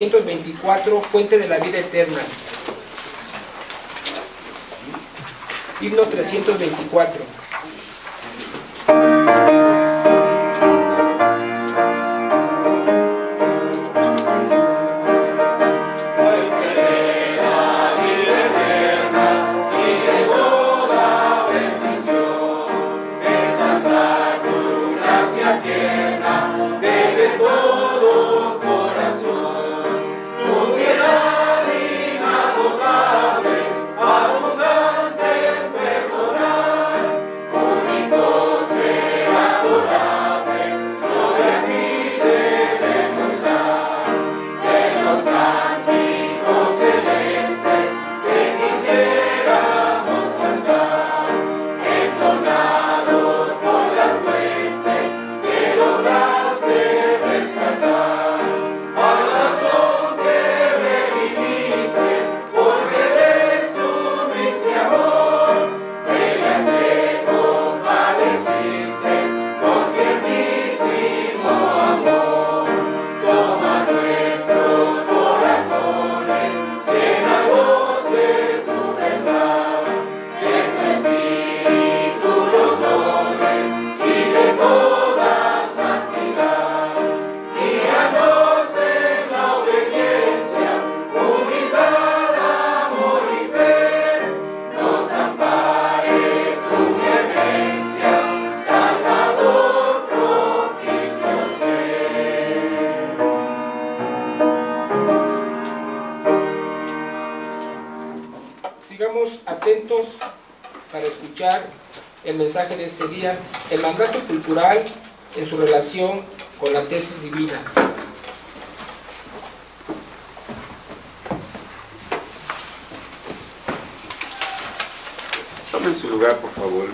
324, Fuente de la Vida Eterna. Himno 324. Sigamos atentos para escuchar el mensaje de este día, el mandato cultural en su relación con la tesis divina. Tomen su lugar, por favor.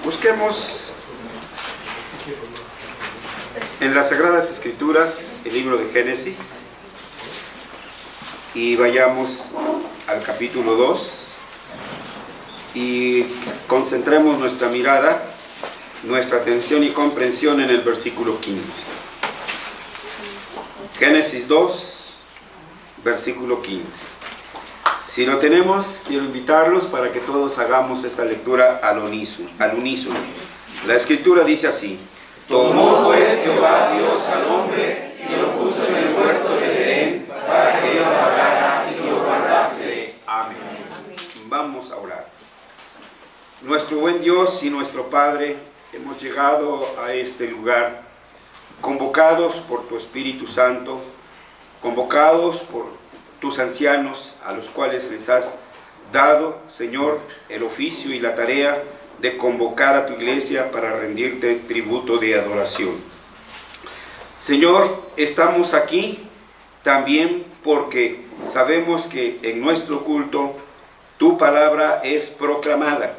Busquemos en las Sagradas Escrituras el libro de Génesis y vayamos al capítulo 2 y concentremos nuestra mirada, nuestra atención y comprensión en el versículo 15. Génesis 2, versículo 15. Si lo tenemos, quiero invitarlos para que todos hagamos esta lectura al unísono. La escritura dice así: Tomó pues Jehová Dios al hombre y lo puso en el huerto de Edén para que lo guardara y lo guardase. Amén. Vamos a orar. Nuestro buen Dios y nuestro Padre, hemos llegado a este lugar convocados por tu Espíritu Santo, convocados por tus ancianos, a los cuales les has dado, Señor, el oficio y la tarea de convocar a tu iglesia para rendirte tributo de adoración. Señor, estamos aquí también porque sabemos que en nuestro culto tu palabra es proclamada.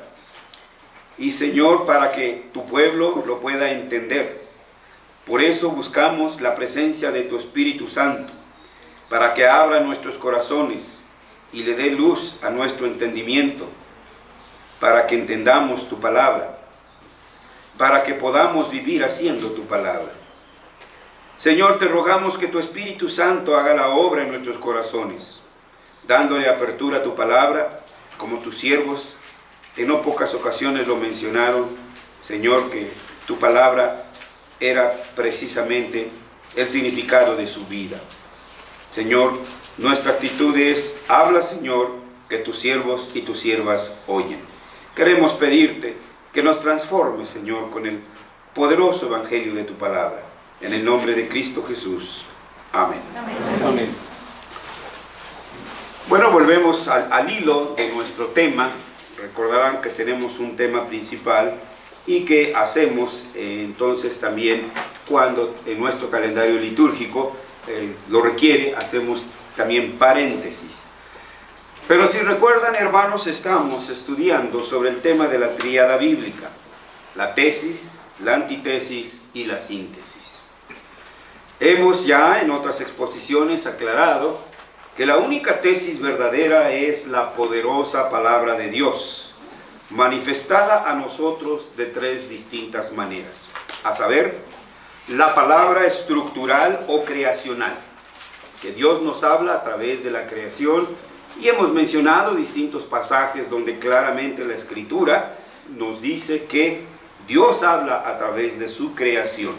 Y Señor, para que tu pueblo lo pueda entender. Por eso buscamos la presencia de tu Espíritu Santo, para que abra nuestros corazones y le dé luz a nuestro entendimiento, para que entendamos tu palabra, para que podamos vivir haciendo tu palabra. Señor, te rogamos que tu Espíritu Santo haga la obra en nuestros corazones, dándole apertura a tu palabra, como tus siervos en no pocas ocasiones lo mencionaron, Señor, que tu palabra era precisamente el significado de su vida. Señor, nuestra actitud es: habla, Señor, que tus siervos y tus siervas oyen. Queremos pedirte que nos transformes, Señor, con el poderoso evangelio de tu palabra. En el nombre de Cristo Jesús. Amén. Amén. Amén. Bueno, volvemos al hilo de nuestro tema. Recordarán que tenemos un tema principal y que hacemos entonces también cuando en nuestro calendario litúrgico lo requiere, hacemos también paréntesis. Pero si recuerdan, hermanos, estamos estudiando sobre el tema de la tríada bíblica: la tesis, la antítesis y la síntesis. Hemos ya en otras exposiciones aclarado que la única tesis verdadera es la poderosa palabra de Dios, manifestada a nosotros de tres distintas maneras, a saber, la palabra estructural o creacional, que Dios nos habla a través de la creación, y hemos mencionado distintos pasajes donde claramente la Escritura nos dice que Dios habla a través de su creación.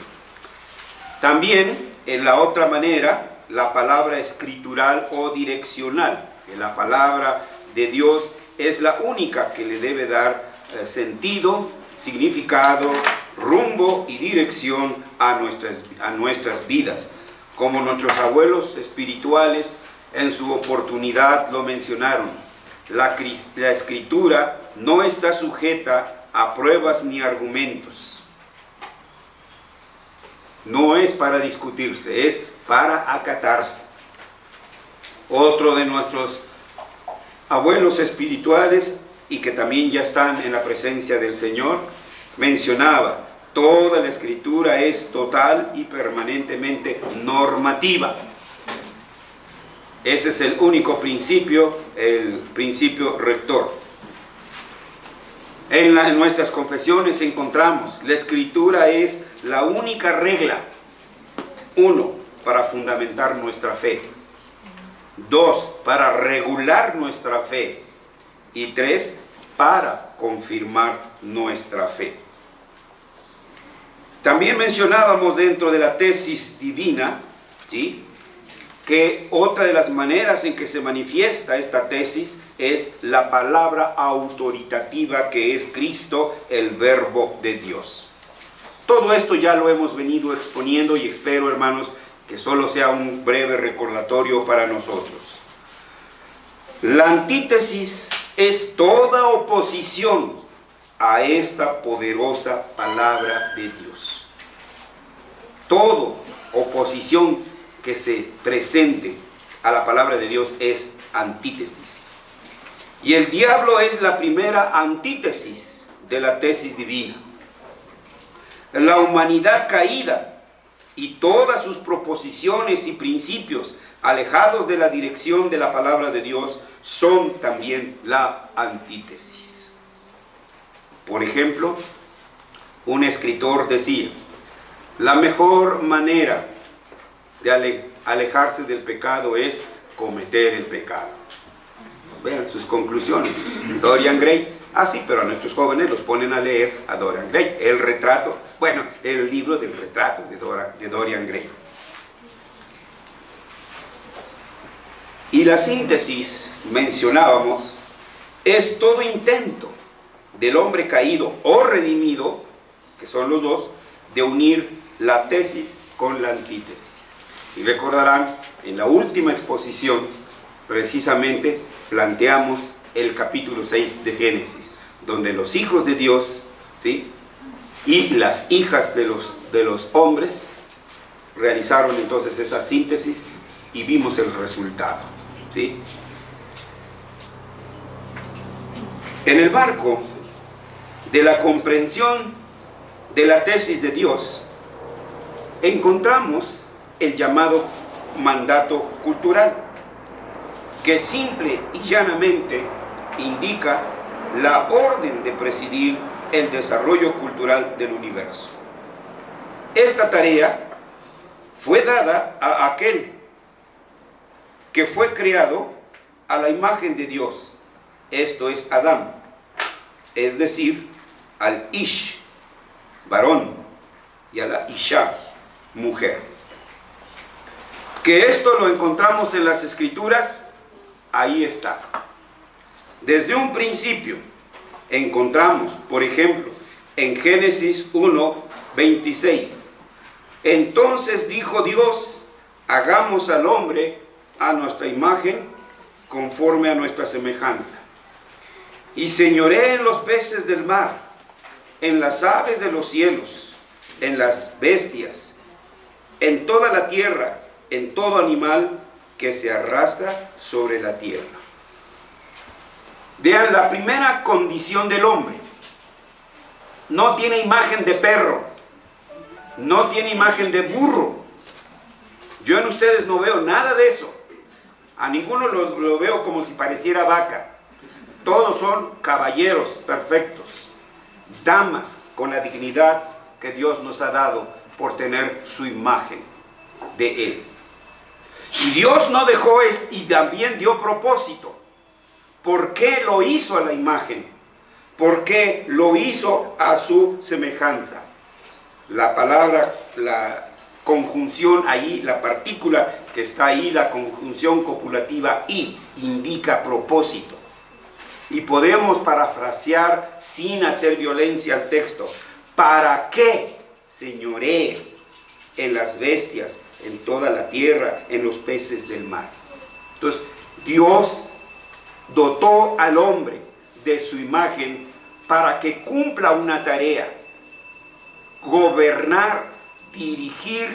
También, en la otra manera, la palabra escritural o direccional, que la palabra de Dios es la única que le debe dar sentido, significado, rumbo y dirección a nuestras vidas. Como nuestros abuelos espirituales en su oportunidad lo mencionaron, la escritura no está sujeta a pruebas ni argumentos. No es para discutirse, es para acatarse. Otro de nuestros abuelos espirituales, y que también ya están en la presencia del Señor, mencionaba: toda la Escritura es total y permanentemente normativa. Ese es el único principio, el principio rector. En nuestras confesiones encontramos: la Escritura es la única regla. 1, para fundamentar nuestra fe. 2, para regular nuestra fe. Y 3, para confirmar nuestra fe. También mencionábamos dentro de la tesis divina, ¿sí?, que otra de las maneras en que se manifiesta esta tesis es la palabra autoritativa, que es Cristo, el Verbo de Dios. Todo esto ya lo hemos venido exponiendo y espero, hermanos, que solo sea un breve recordatorio para nosotros. La antítesis es toda oposición a esta poderosa palabra de Dios. Toda oposición que se presente a la palabra de Dios es antítesis. Y el diablo es la primera antítesis de la tesis divina. La humanidad caída y todas sus proposiciones y principios alejados de la dirección de la palabra de Dios son también la antítesis. Por ejemplo, un escritor decía: la mejor manera de alejarse del pecado es cometer el pecado. Vean sus conclusiones. Dorian Gray. Sí, pero a nuestros jóvenes los ponen a leer a Dorian Gray. El libro del retrato de Dorian Gray. Y la síntesis, mencionábamos, es todo intento del hombre caído o redimido, que son los dos, de unir la tesis con la antítesis. Y recordarán, en la última exposición, precisamente, planteamos el capítulo 6 de Génesis, donde los hijos de Dios, ¿sí?, y las hijas de los hombres realizaron entonces esa síntesis y vimos el resultado, ¿sí? En el marco de la comprensión de la tesis de Dios, encontramos el llamado mandato cultural, que simple y llanamente indica la orden de presidir el desarrollo cultural del universo. Esta tarea fue dada a aquel que fue creado a la imagen de Dios, esto es Adán, es decir, al Ish, varón, y a la Isha, mujer. Que esto lo encontramos en las Escrituras, ahí está. Desde un principio encontramos, por ejemplo, en Génesis 1:26, entonces dijo Dios: hagamos al hombre a nuestra imagen, conforme a nuestra semejanza, y señoree en los peces del mar, en las aves de los cielos, en las bestias, en toda la tierra, en todo animal que se arrastra sobre la tierra. Vean, la primera condición del hombre: no tiene imagen de perro, no tiene imagen de burro. Yo en ustedes no veo nada de eso. A ninguno lo veo como si pareciera vaca. Todos son caballeros perfectos, damas con la dignidad que Dios nos ha dado por tener su imagen de Él. Y Dios no dejó y también dio propósito. ¿Por qué lo hizo a la imagen? ¿Por qué lo hizo a su semejanza? La palabra, la conjunción ahí, la partícula que está ahí, la conjunción copulativa y, indica propósito. Y podemos parafrasear sin hacer violencia al texto. ¿Para qué señoree en las bestias, en toda la tierra, en los peces del mar? Entonces, Dios dotó al hombre de su imagen para que cumpla una tarea: gobernar, dirigir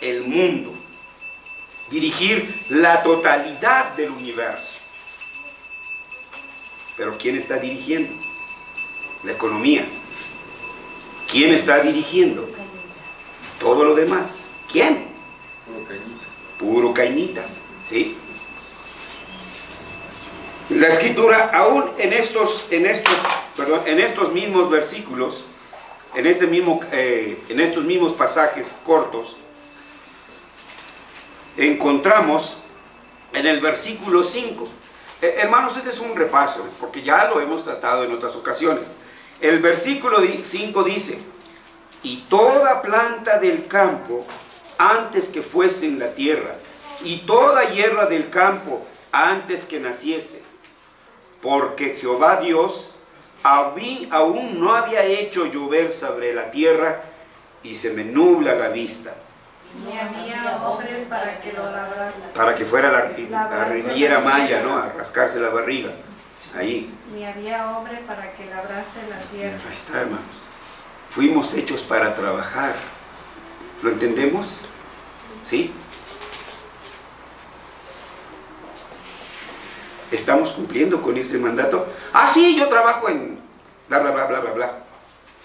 el mundo, dirigir la totalidad del universo. Pero ¿quién está dirigiendo? La economía. ¿Quién está dirigiendo? Todo lo demás. ¿Quién? Puro cainita. ¿Sí? La Escritura, aún en estos mismos versículos, en estos mismos pasajes cortos, encontramos en el versículo 5. Hermanos, este es un repaso, porque ya lo hemos tratado en otras ocasiones. El versículo 5 dice: y toda planta del campo antes que fuese en la tierra, y toda hierba del campo antes que naciese, porque Jehová Dios aún no había hecho llover sobre la tierra, y se me nubla la vista. Ni había hombre para que lo labrase. Para que fuera la Riviera Maya, ¿no? A rascarse la barriga. Ahí. Ni había hombre para que labrase la tierra. Ahí está, hermanos. Fuimos hechos para trabajar. ¿Lo entendemos? ¿Sí? ¿Estamos cumpliendo con ese mandato? Ah, sí, yo trabajo en bla, bla, bla, bla, bla, bla.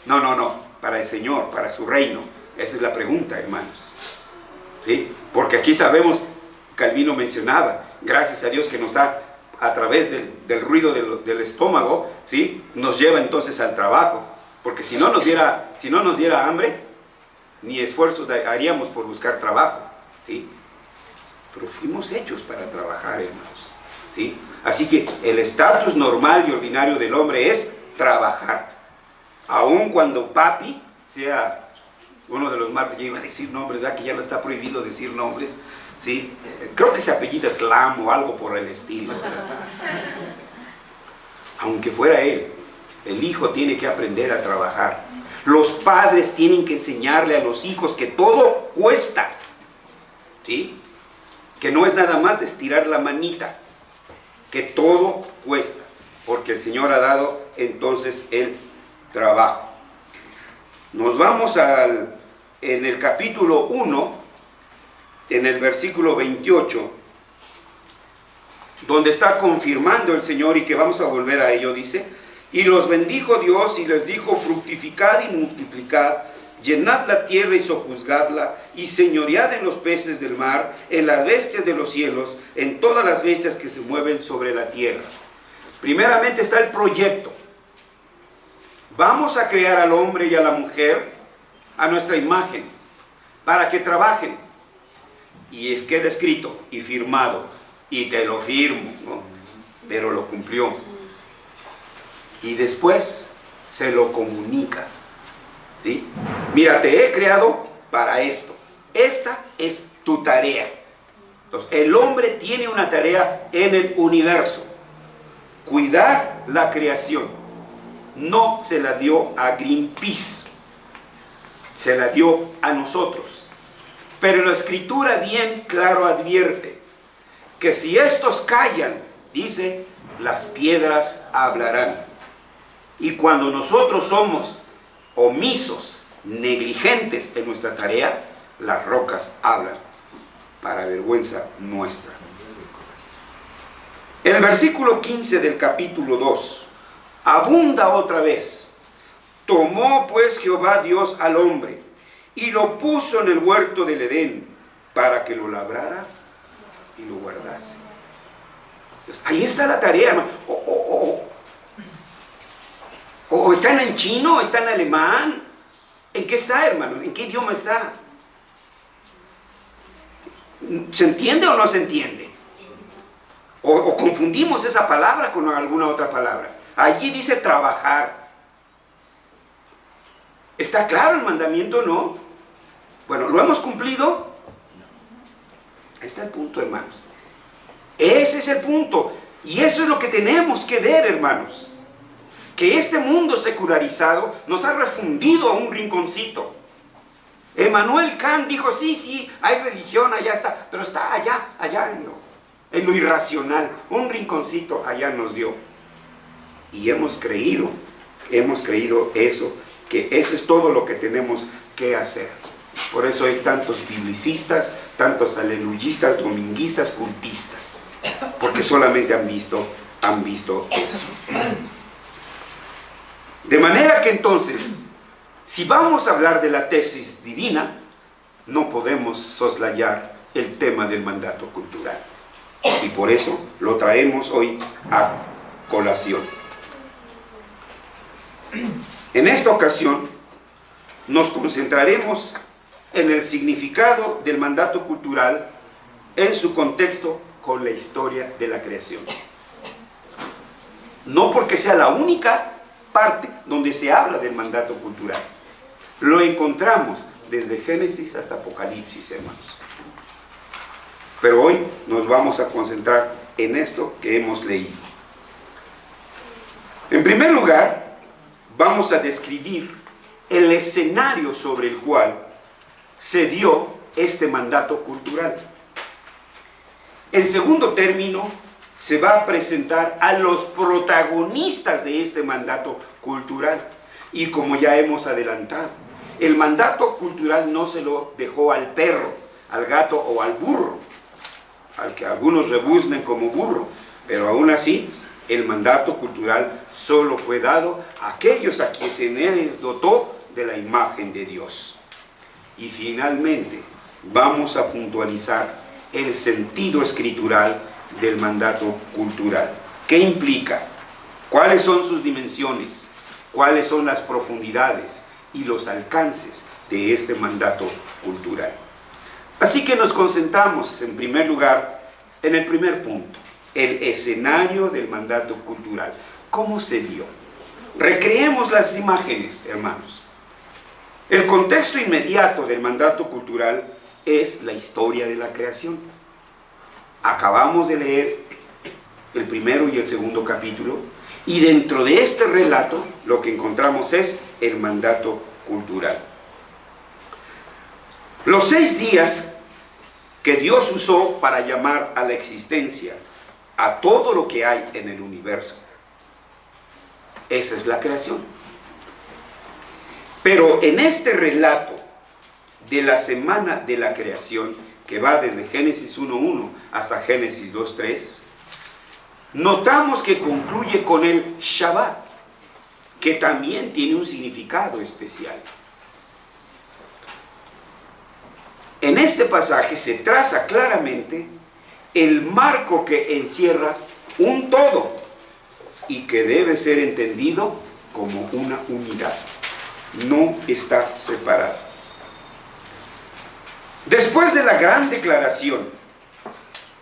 No. Para el Señor, para su reino. Esa es la pregunta, hermanos. ¿Sí? Porque aquí sabemos, Calvino mencionaba, gracias a Dios que nos ha, a través del ruido del estómago, ¿sí?, nos lleva entonces al trabajo. Porque si no nos diera hambre, ni esfuerzos haríamos por buscar trabajo. ¿Sí? Pero fuimos hechos para trabajar, hermanos. ¿Sí? Así que el estatus normal y ordinario del hombre es trabajar. Aun cuando papi sea uno de los mártires, yo iba a decir nombres, ya que ya no está prohibido decir nombres, ¿sí? Creo que se apellida Slam o algo por el estilo, ¿verdad? Aunque fuera él, el hijo tiene que aprender a trabajar. Los padres tienen que enseñarle a los hijos que todo cuesta, ¿sí? Que no es nada más de estirar la manita, que todo cuesta, porque el Señor ha dado entonces el trabajo. Nos vamos en el capítulo 1, en el versículo 28, donde está confirmando el Señor, y que vamos a volver a ello. Dice: y los bendijo Dios y les dijo: fructificad y multiplicad, llenad la tierra y sojuzgadla, y señoread en los peces del mar, en las bestias de los cielos, en todas las bestias que se mueven sobre la tierra. Primeramente está el proyecto. Vamos a crear al hombre y a la mujer a nuestra imagen, para que trabajen. Y es queda escrito y firmado, y te lo firmo, ¿no? Pero lo cumplió. Y después se lo comunica, ¿sí? Mira, te he creado para esto. Esta es tu tarea. Entonces, el hombre tiene una tarea en el universo: cuidar la creación. No se la dio a Greenpeace, se la dio a nosotros. Pero la Escritura bien claro advierte que si estos callan, dice, las piedras hablarán. Y cuando nosotros somos omisos, negligentes en nuestra tarea, las rocas hablan, para vergüenza nuestra. En el versículo 15 del capítulo 2, abunda otra vez: tomó pues Jehová Dios al hombre, y lo puso en el huerto del Edén para que lo labrara y lo guardase. Pues ahí está la tarea, hermano. O está en chino, está en alemán. ¿En qué está, hermano? ¿En qué idioma está? ¿Se entiende o no se entiende? O confundimos esa palabra con alguna otra palabra. Allí dice trabajar. ¿Está claro el mandamiento, no? Bueno, ¿lo hemos cumplido? Ahí está el punto, hermanos. Ese es el punto. Y eso es lo que tenemos que ver, hermanos. Que este mundo secularizado nos ha refundido a un rinconcito. Emmanuel Kant dijo, sí, hay religión, allá está, pero está allá en lo irracional. Un rinconcito allá nos dio. Y hemos creído eso, que eso es todo lo que tenemos que hacer. Por eso hay tantos biblicistas, tantos aleluyistas, dominguistas, cultistas, porque solamente han visto eso. De manera que entonces, si vamos a hablar de la tesis divina, no podemos soslayar el tema del mandato cultural. Y por eso lo traemos hoy a colación. En esta ocasión nos concentraremos en el significado del mandato cultural en su contexto con la historia de la creación. No porque sea la única parte donde se habla del mandato cultural. Lo encontramos desde Génesis hasta Apocalipsis, hermanos. Pero hoy nos vamos a concentrar en esto que hemos leído. En primer lugar, vamos a describir el escenario sobre el cual se dio este mandato cultural. En segundo término, se va a presentar a los protagonistas de este mandato cultural. Y como ya hemos adelantado, el mandato cultural no se lo dejó al perro, al gato o al burro, al que algunos rebuznen como burro, pero aún así el mandato cultural solo fue dado a aquellos a quienes se les dotó de la imagen de Dios. Y finalmente vamos a puntualizar el sentido escritural del mandato cultural. ¿Qué implica? ¿Cuáles son sus dimensiones? ¿Cuáles son las profundidades y los alcances de este mandato cultural? Así que nos concentramos en primer lugar en el primer punto, el escenario del mandato cultural. ¿Cómo se dio? Recreemos las imágenes, hermanos. El contexto inmediato del mandato cultural es la historia de la creación. Acabamos de leer el primero y el segundo capítulo, y dentro de este relato lo que encontramos es el mandato cultural. Los 6 días que Dios usó para llamar a la existencia a todo lo que hay en el universo, esa es la creación. Pero en este relato de la semana de la creación, que va desde Génesis 1.1 hasta Génesis 2.3, notamos que concluye con el Shabbat, que también tiene un significado especial. En este pasaje se traza claramente el marco que encierra un todo y que debe ser entendido como una unidad. No está separado. Después de la gran declaración,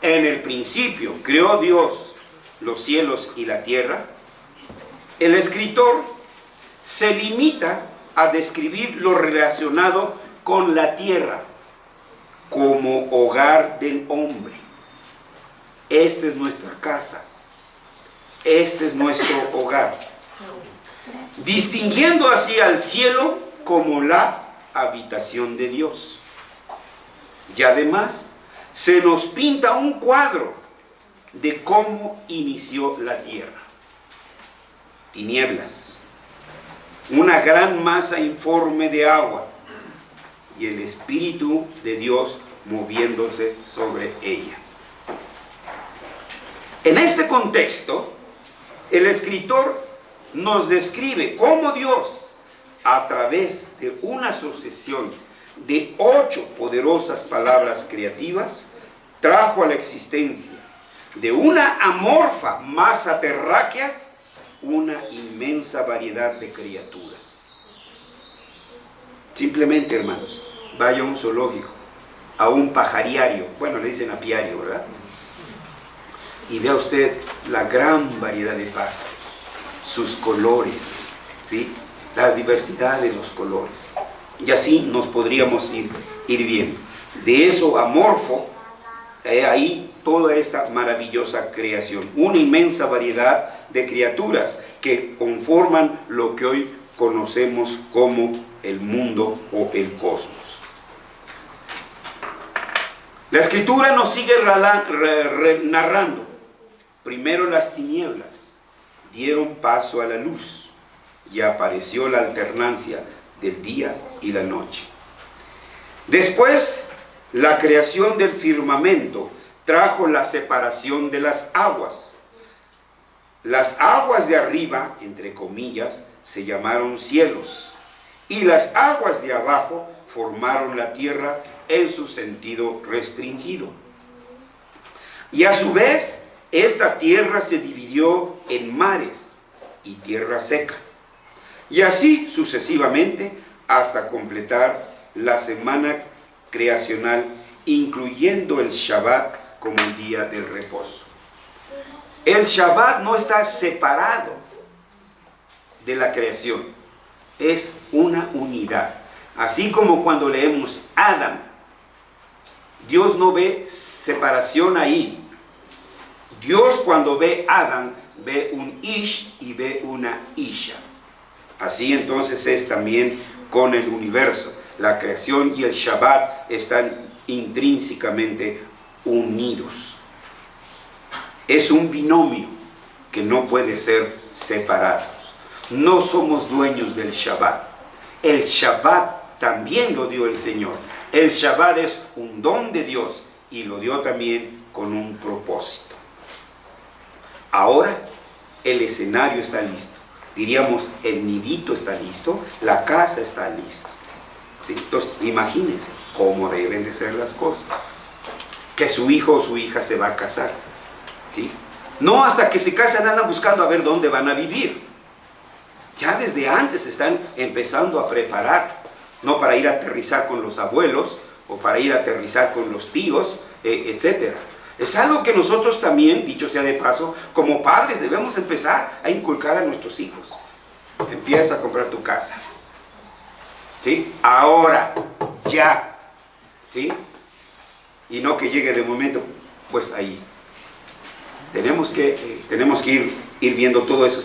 en el principio creó Dios los cielos y la tierra, el escritor se limita a describir lo relacionado con la tierra como hogar del hombre. Esta es nuestra casa, este es nuestro hogar, distinguiendo así al cielo como la habitación de Dios. Y además se nos pinta un cuadro de cómo inició la tierra. Tinieblas, una gran masa informe de agua y el Espíritu de Dios moviéndose sobre ella. En este contexto, el escritor nos describe cómo Dios, a través de una sucesión de 8 poderosas palabras creativas, trajo a la existencia de una amorfa masa terráquea una inmensa variedad de criaturas. Simplemente, hermanos, vaya a un zoológico, a un pajariario, bueno, le dicen apiario, ¿verdad? Y vea usted la gran variedad de pájaros, sus colores, ¿sí? La diversidad de los colores. Y así nos podríamos ir viendo. De eso amorfo, ahí toda esta maravillosa creación. Una inmensa variedad de criaturas que conforman lo que hoy conocemos como el mundo o el cosmos. La escritura nos sigue narrando. Primero las tinieblas dieron paso a la luz y apareció la alternancia del día y la noche. Después, la creación del firmamento trajo la separación de las aguas. Las aguas de arriba, entre comillas, se llamaron cielos, y las aguas de abajo formaron la tierra en su sentido restringido. Y a su vez, esta tierra se dividió en mares y tierra seca, y así sucesivamente hasta completar la semana creacional, incluyendo el Shabbat como el día del reposo. El Shabbat no está separado de la creación, es una unidad. Así como cuando leemos Adam, Dios no ve separación ahí. Dios cuando ve Adam, ve un Ish y ve una Isha. Así entonces es también con el universo. La creación y el Shabbat están intrínsecamente unidos. Es un binomio que no puede ser separado. No somos dueños del Shabbat. El Shabbat también lo dio el Señor. El Shabbat es un don de Dios y lo dio también con un propósito. Ahora el escenario está listo. Diríamos, el nidito está listo, la casa está lista. ¿Sí? Entonces, imagínense cómo deben de ser las cosas. Que su hijo o su hija se va a casar. ¿Sí? No hasta que se casan andan buscando a ver dónde van a vivir. Ya desde antes están empezando a preparar, no para ir a aterrizar con los abuelos o para ir a aterrizar con los tíos, etc. Es algo que nosotros también, dicho sea de paso, como padres debemos empezar a inculcar a nuestros hijos. Empieza a comprar tu casa. ¿Sí? Ahora, ya. ¿Sí? Y no que llegue de momento, pues ahí. Tenemos que ir viendo todo eso.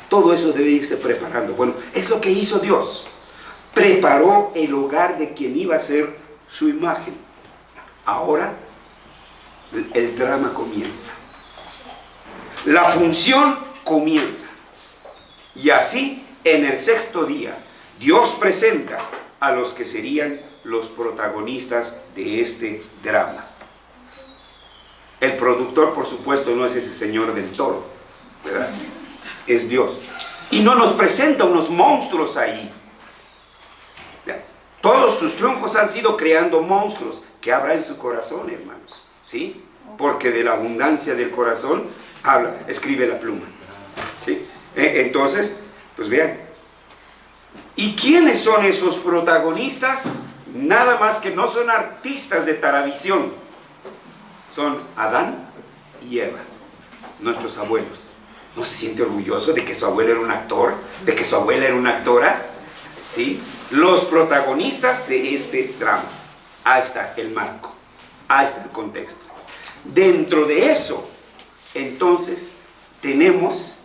Todo eso debe irse preparando. Bueno, es lo que hizo Dios. Preparó el hogar de quien iba a ser su imagen. Ahora, el drama comienza. La función comienza. Y así, en el sexto día, Dios presenta a los que serían los protagonistas de este drama. El productor, por supuesto, no es ese señor del toro, ¿verdad? Es Dios. Y no nos presenta unos monstruos ahí. Todos sus triunfos han sido creando monstruos que habrá en su corazón, hermanos. ¿Sí? Porque de la abundancia del corazón escribe la pluma. ¿Sí? Entonces, pues vean. ¿Y quiénes son esos protagonistas? Nada más que no son artistas de Taravisión. Son Adán y Eva, nuestros abuelos. ¿No se siente orgulloso de que su abuelo era un actor? ¿De que su abuela era una actora? ¿Sí? Los protagonistas de este drama. Ahí está el marco. Ahí está el contexto. Dentro de eso, entonces, tenemos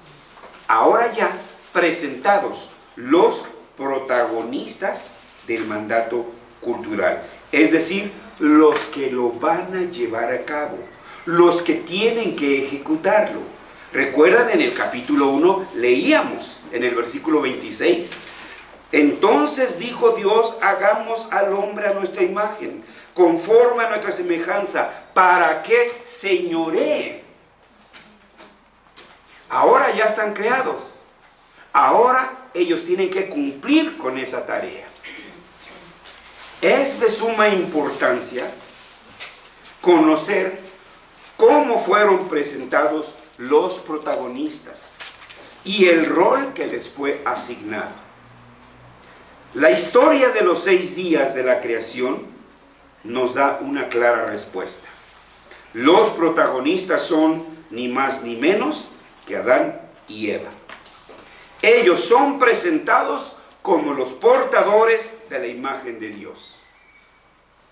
ahora ya presentados los protagonistas del mandato cultural. Es decir, los que lo van a llevar a cabo, los que tienen que ejecutarlo. ¿Recuerdan en el capítulo 1? Leíamos en el versículo 26. Entonces dijo Dios, hagamos al hombre a nuestra imagen, conforme a nuestra semejanza, para que señoree. Ahora ya están creados. Ahora ellos tienen que cumplir con esa tarea. Es de suma importancia conocer cómo fueron presentados los protagonistas y el rol que les fue asignado. La historia de los 6 días de la creación nos da una clara respuesta. Los protagonistas son ni más ni menos que Adán y Eva. Ellos son presentados como los portadores de la imagen de Dios.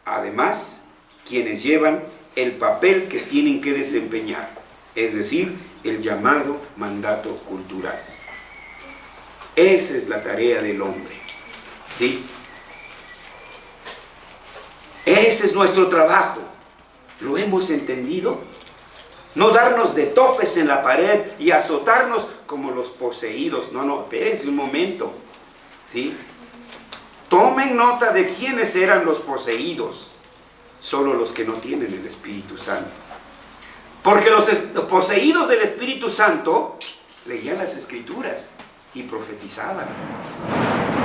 Además, quienes llevan el papel que tienen que desempeñar, es decir, el llamado mandato cultural. Esa es la tarea del hombre, ¿sí? Ese es nuestro trabajo. ¿Lo hemos entendido? No darnos de topes en la pared y azotarnos como los poseídos. No, espérense un momento, ¿sí? Tomen nota de quiénes eran los poseídos. Solo los que no tienen el Espíritu Santo. Porque los poseídos del Espíritu Santo leían las Escrituras y profetizaban,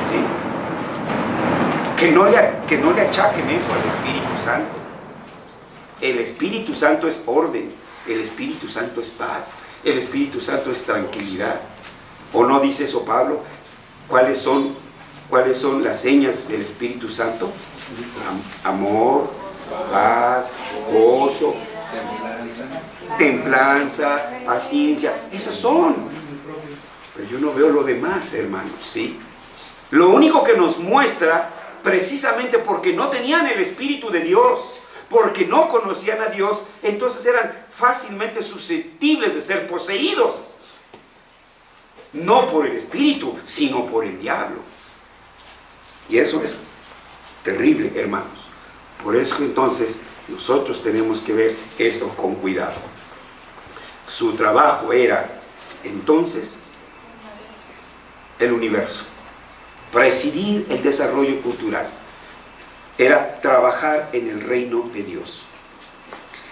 ¿sí? Que no le achaquen eso al Espíritu Santo. El Espíritu Santo es orden, el Espíritu Santo es paz, el Espíritu Santo es tranquilidad. ¿O no dice eso Pablo? ¿Cuáles son las señas del Espíritu Santo? Amor, paz, gozo, templanza, paciencia. Esos son. Pero yo no veo lo demás, hermanos, ¿sí? Lo único que nos muestra, precisamente porque no tenían el Espíritu de Dios, porque no conocían a Dios, entonces eran fácilmente susceptibles de ser poseídos. No por el Espíritu, sino por el diablo. Y eso es terrible, hermanos. Por eso entonces nosotros tenemos que ver esto con cuidado. Su trabajo era entonces el universo, presidir el desarrollo cultural, era trabajar en el reino de Dios.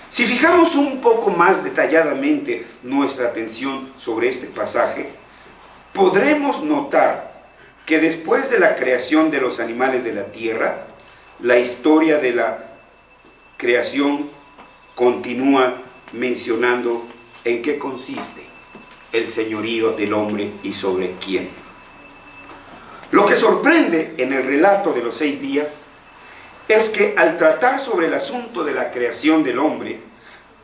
Si fijamos un poco más detalladamente nuestra atención sobre este pasaje, podremos notar que después de la creación de los animales de la tierra, la historia de la creación continúa mencionando en qué consiste el señorío del hombre y sobre quién. Lo que sorprende en el relato de los 6 días es que al tratar sobre el asunto de la creación del hombre,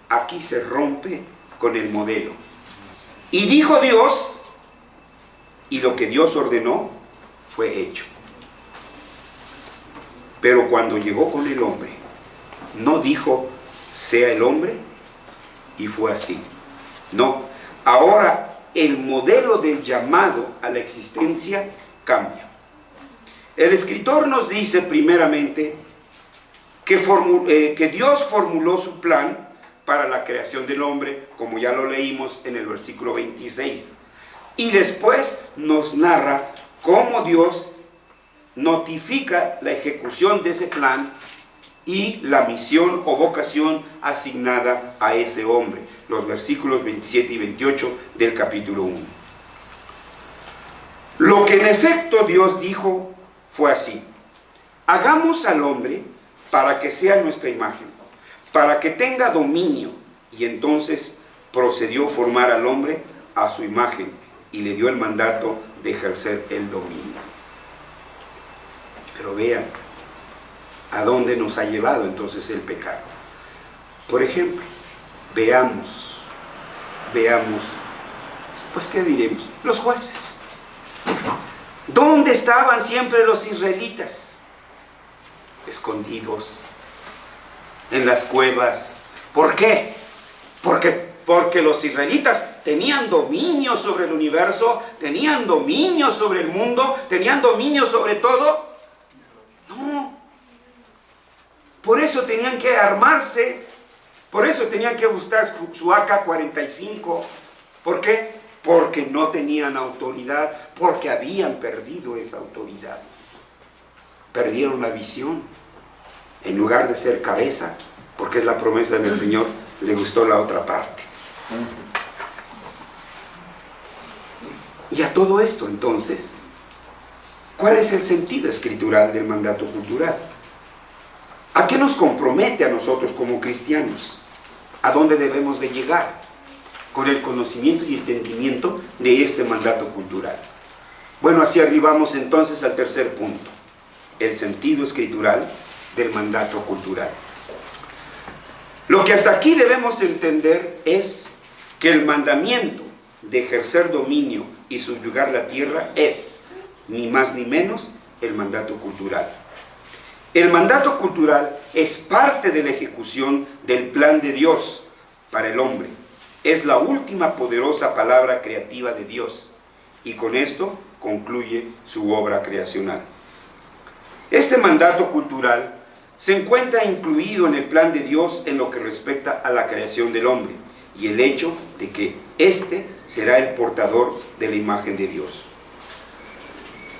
aquí se rompe con el modelo. Y dijo Dios, y lo que Dios ordenó fue hecho. Pero cuando llegó con el hombre, no dijo, sea el hombre, y fue así. No, ahora el modelo del llamado a la existencia cambia. El escritor nos dice primeramente que Dios formuló su plan para la creación del hombre, como ya lo leímos en el versículo 26. Y después nos narra cómo Dios notifica la ejecución de ese plan y la misión o vocación asignada a ese hombre. Los versículos 27 y 28 del capítulo 1. Lo que en efecto Dios dijo fue así: hagamos al hombre para que sea nuestra imagen, para que tenga dominio. Y entonces procedió a formar al hombre a su imagen y le dio el mandato de ejercer el dominio. Pero vean a dónde nos ha llevado entonces el pecado. Por ejemplo, veamos, pues ¿qué diremos? Los jueces. ¿Dónde estaban siempre los israelitas? Escondidos en las cuevas. ¿Por qué? Porque los israelitas tenían dominio sobre el universo, tenían dominio sobre el mundo, tenían dominio sobre todo. No. Por eso tenían que armarse, por eso tenían que buscar su AK-45. ¿Por qué? Porque no tenían autoridad, porque habían perdido esa autoridad. Perdieron la visión. En lugar de ser cabeza, porque es la promesa del Señor, le gustó la otra parte. Y a todo esto, entonces, ¿cuál es el sentido escritural del mandato cultural? ¿A qué nos compromete a nosotros como cristianos? ¿A dónde debemos de llegar con el conocimiento y entendimiento de este mandato cultural? Bueno, así arribamos entonces al tercer punto, el sentido escritural del mandato cultural. Lo que hasta aquí debemos entender es que el mandamiento de ejercer dominio y subyugar la tierra es, ni más ni menos, el mandato cultural. El mandato cultural es parte de la ejecución del plan de Dios para el hombre. Es la última poderosa palabra creativa de Dios y con esto concluye su obra creacional. Este mandato cultural se encuentra incluido en el plan de Dios en lo que respecta a la creación del hombre y el hecho de que éste será el portador de la imagen de Dios.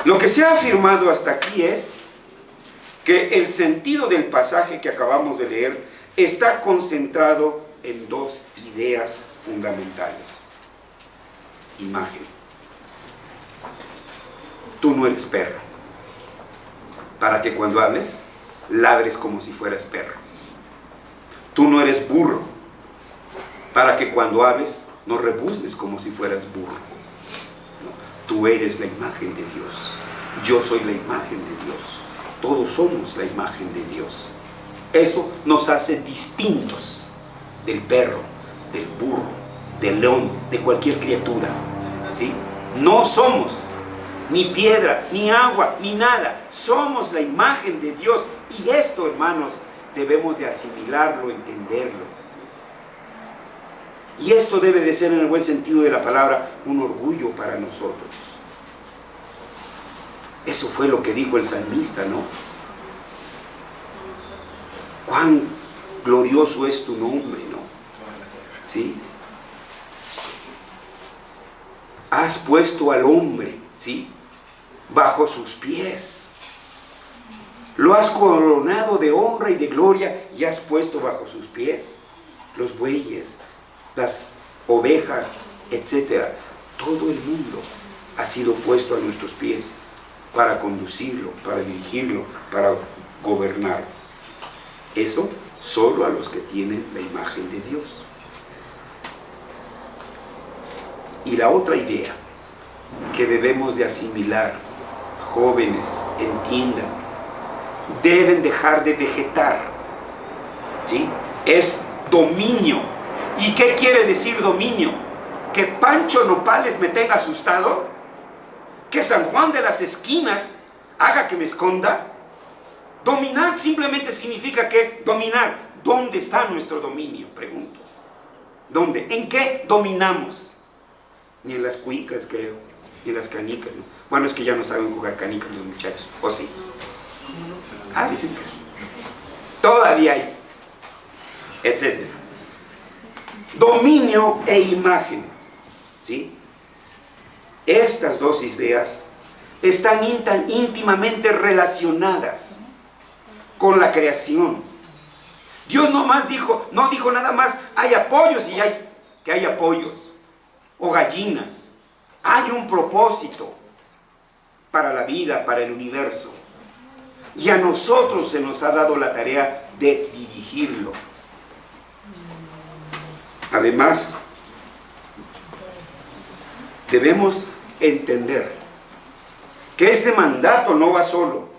Lo que se ha afirmado hasta aquí es que el sentido del pasaje que acabamos de leer está concentrado en dos ideas fundamentales. Imagen. Tú no eres perro, para que cuando hables, ladres como si fueras perro. Tú no eres burro, para que cuando hables, no rebuznes como si fueras burro. No, tú eres la imagen de Dios. Yo soy la imagen de Dios. Todos somos la imagen de Dios. Eso nos hace distintos del perro, del burro, del león, de cualquier criatura, ¿sí? No somos ni piedra, ni agua, ni nada. Somos la imagen de Dios. Y esto, hermanos, debemos de asimilarlo, entenderlo. Y esto debe de ser, en el buen sentido de la palabra, un orgullo para nosotros. Eso fue lo que dijo el salmista, ¿no? Cuán glorioso es tu nombre, ¿no? ¿Sí? Has puesto al hombre, ¿sí?, bajo sus pies. Lo has coronado de honra y de gloria y has puesto bajo sus pies los bueyes, las ovejas, etc. Todo el mundo ha sido puesto a nuestros pies para conducirlo, para dirigirlo, para gobernar. Eso solo a los que tienen la imagen de Dios. Y la otra idea que debemos de asimilar, jóvenes, entiendan, deben dejar de vegetar, ¿sí? Es dominio. ¿Y qué quiere decir dominio? ¿Que Pancho Nopales me tenga asustado? ¿Que San Juan de las Esquinas haga que me esconda? Dominar simplemente significa que dominar. ¿Dónde está nuestro dominio? Pregunto. ¿Dónde? ¿En qué dominamos? Ni en las cuicas, creo, ni en las canicas, ¿no? Bueno, es que ya no saben jugar canicas los muchachos, ¿o sí? Ah, dicen que sí. Todavía hay, etc. Dominio e imagen, ¿sí? Estas dos ideas están íntimamente relacionadas con la creación. Dios no dijo nada más, hay apoyos y hay apoyos, o gallinas. Hay un propósito para la vida, para el universo. Y a nosotros se nos ha dado la tarea de dirigirlo. Además, debemos entender que este mandato no va solo.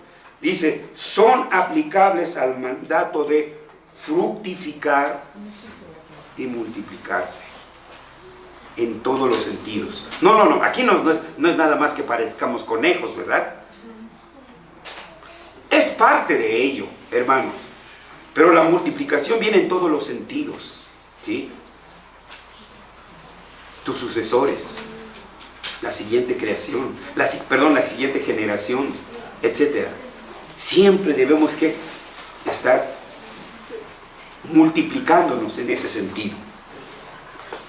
Dice, son aplicables al mandato de fructificar y multiplicarse en todos los sentidos. No, aquí no es nada más que parezcamos conejos, ¿verdad? Es parte de ello, hermanos, pero la multiplicación viene en todos los sentidos, ¿sí? Tus sucesores, la siguiente creación, la siguiente generación, etc. Siempre debemos que estar multiplicándonos en ese sentido.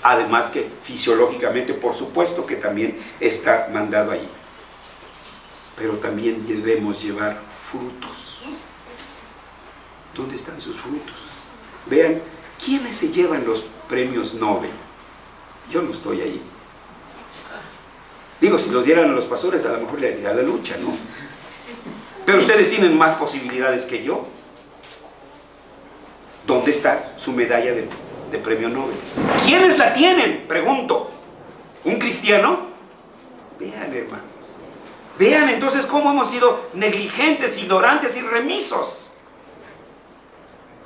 Además que fisiológicamente, por supuesto que también está mandado ahí. Pero también debemos llevar frutos. ¿Dónde están sus frutos? Vean, ¿quiénes se llevan los premios Nobel? Yo no estoy ahí. Digo, si los dieran a los pastores, a lo mejor les daría la lucha, ¿no? Pero ustedes tienen más posibilidades que yo. ¿Dónde está su medalla de premio Nobel? ¿Quiénes la tienen? Pregunto. ¿Un cristiano? Vean, hermanos. Vean entonces cómo hemos sido negligentes, ignorantes y remisos.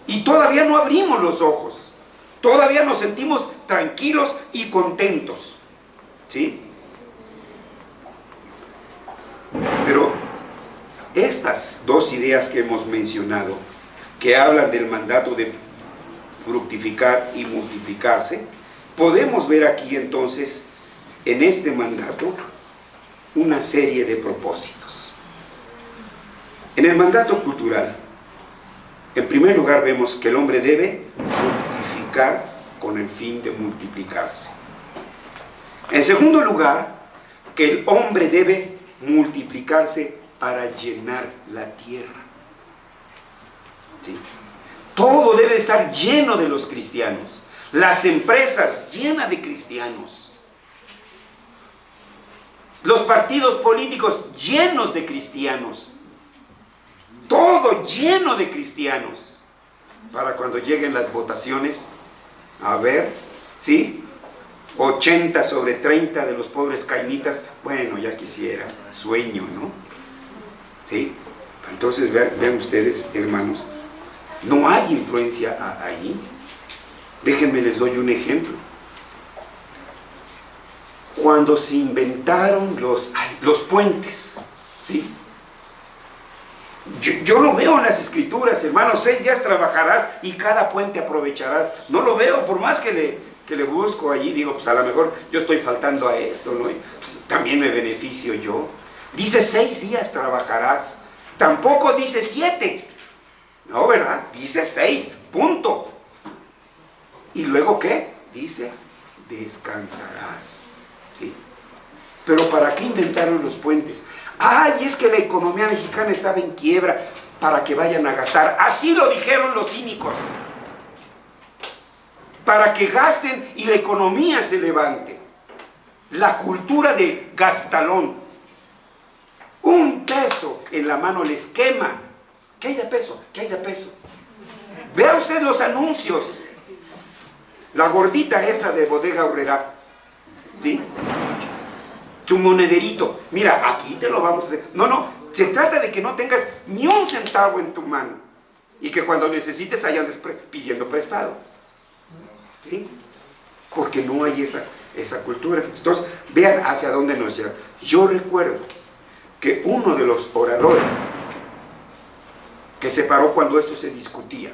Y todavía no abrimos los ojos. Todavía nos sentimos tranquilos y contentos. ¿Sí? Pero estas dos ideas que hemos mencionado, que hablan del mandato de fructificar y multiplicarse, podemos ver aquí entonces, en este mandato, una serie de propósitos. En el mandato cultural, en primer lugar vemos que el hombre debe fructificar con el fin de multiplicarse. En segundo lugar, que el hombre debe multiplicarse para llenar la tierra. ¿Sí? Todo debe estar lleno de los cristianos. Las empresas llenas de cristianos. Los partidos políticos llenos de cristianos. Todo lleno de cristianos. Para cuando lleguen las votaciones, a ver, ¿sí? 80 sobre 30 de los pobres cainitas, bueno, ya quisiera, sueño, ¿no? ¿Sí? Entonces vean ustedes, hermanos, no hay influencia ahí. Déjenme, les doy un ejemplo. Cuando se inventaron los puentes, ¿sí? Yo lo veo en las escrituras, hermanos, 6 días trabajarás y cada puente aprovecharás. No lo veo, por más que le busco allí, digo, pues a lo mejor yo estoy faltando a esto, ¿no? Pues también me beneficio yo. Dice 6 días trabajarás, tampoco dice 7, no, ¿verdad? Dice 6, punto. ¿Y luego qué? Dice, descansarás, ¿sí? Pero ¿para qué inventaron los puentes? ¡Ay, es que la economía mexicana estaba en quiebra! Para que vayan a gastar. Así lo dijeron los cínicos. Para que gasten y la economía se levante. La cultura de gastalón. 1 peso en la mano les quema. ¿Qué hay de peso? ¿Qué hay de peso? Vea usted los anuncios. La gordita esa de Bodega Aurrerá, ¿sí? Tu monederito. Mira, aquí te lo vamos a hacer. No, se trata de que no tengas ni 1 centavo en tu mano. Y que cuando necesites andes pidiendo prestado. ¿Sí? Porque no hay esa cultura. Entonces, vean hacia dónde nos lleva. Yo recuerdo que uno de los oradores que se paró cuando esto se discutía,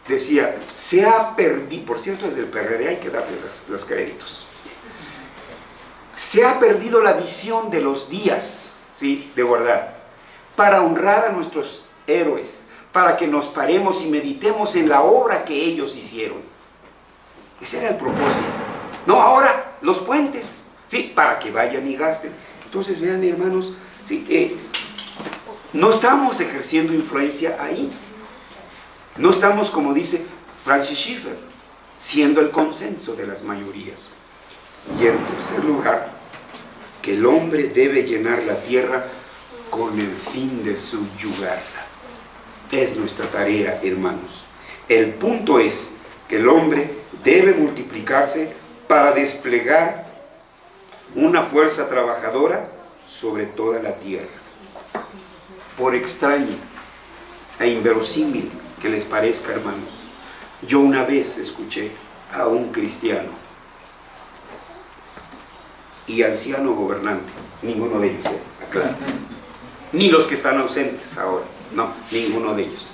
decía, se ha perdido, por cierto, desde el PRD hay que darle los créditos, se ha perdido la visión de los días, ¿sí?, de guardar, para honrar a nuestros héroes, para que nos paremos y meditemos en la obra que ellos hicieron. Ese era el propósito. No, ahora los puentes, ¿sí?, para que vayan y gasten. Entonces, vean, hermanos, ¿sí?, no estamos ejerciendo influencia ahí. No estamos, como dice Francis Schaeffer, siendo el consenso de las mayorías. Y en tercer lugar, que el hombre debe llenar la tierra con el fin de subyugarla. Es nuestra tarea, hermanos. El punto es que el hombre debe multiplicarse para desplegar una fuerza trabajadora sobre toda la tierra. Por extraño e inverosímil que les parezca, hermanos, yo una vez escuché a un cristiano y anciano gobernante, ninguno de ellos, aclaro, ni los que están ausentes ahora, no, ninguno de ellos.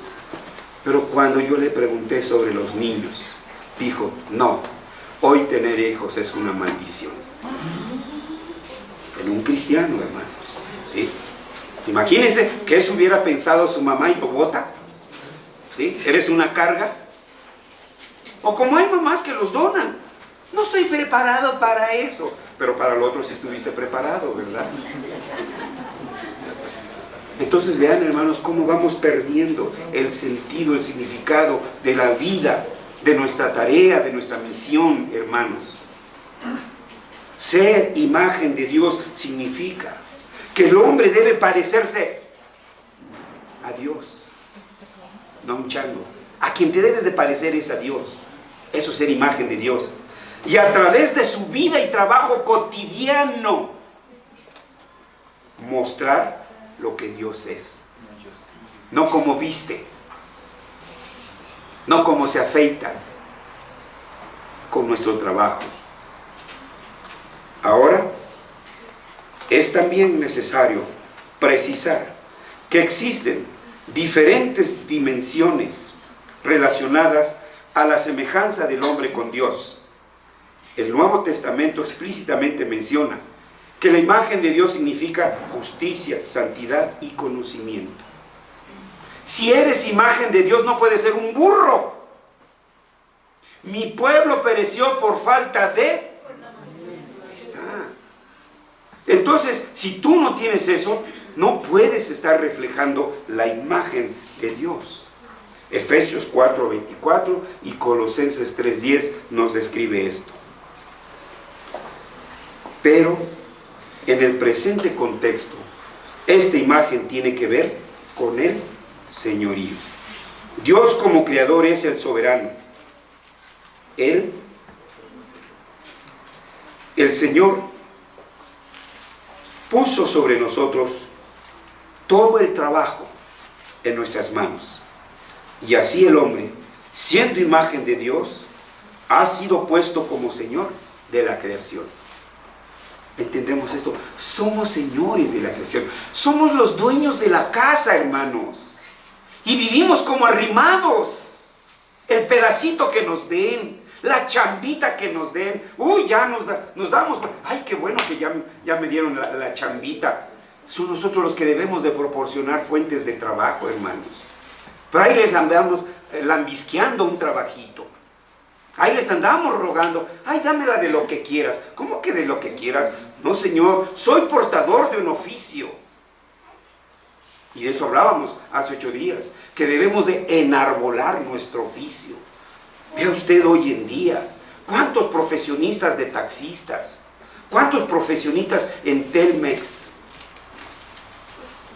Pero cuando yo le pregunté sobre los niños, dijo, no, hoy tener hijos es una maldición. En un cristiano, hermanos, ¿sí? Imagínense que eso hubiera pensado su mamá y lo bota, ¿sí? ¿Eres una carga? O como hay mamás que los donan, no estoy preparado para eso, pero para lo otro sí estuviste preparado, ¿verdad? Entonces vean, hermanos, cómo vamos perdiendo el sentido, el significado de la vida, de nuestra tarea, de nuestra misión, hermanos. Ser imagen de Dios significa que el hombre debe parecerse a Dios, no a un chango. A quien te debes de parecer es a Dios. Eso es ser imagen de Dios. Y a través de su vida y trabajo cotidiano, mostrar lo que Dios es. No como viste, no como se afeita, con nuestro trabajo. Ahora, es también necesario precisar que existen diferentes dimensiones relacionadas a la semejanza del hombre con Dios. El Nuevo Testamento explícitamente menciona que la imagen de Dios significa justicia, santidad y conocimiento. Si eres imagen de Dios, no puedes ser un burro. Mi pueblo pereció por falta de... Ahí está. Entonces, si tú no tienes eso, no puedes estar reflejando la imagen de Dios. Efesios 4:24 y Colosenses 3:10 nos describe esto. Pero, en el presente contexto, esta imagen tiene que ver con el señorío. Dios como creador es el soberano. Él, el Señor, puso sobre nosotros todo el trabajo en nuestras manos. Y así el hombre, siendo imagen de Dios, ha sido puesto como Señor de la creación. ¿Entendemos esto? Somos señores de la creación. Somos los dueños de la casa, hermanos. Y vivimos como arrimados. El pedacito que nos den, la chambita que nos den. Uy, ya nos damos. Ay, qué bueno que ya me dieron la chambita. Son nosotros los que debemos de proporcionar fuentes de trabajo, hermanos. Pero ahí les andamos lambisqueando un trabajito. Ahí les andamos rogando. Ay, dámela de lo que quieras. ¿Cómo que de lo que quieras? No, Señor, soy portador de un oficio. Y de eso hablábamos hace 8 días. Que debemos de enarbolar nuestro oficio. Vea usted hoy en día, ¿cuántos profesionistas de taxistas? ¿Cuántos profesionistas en Telmex?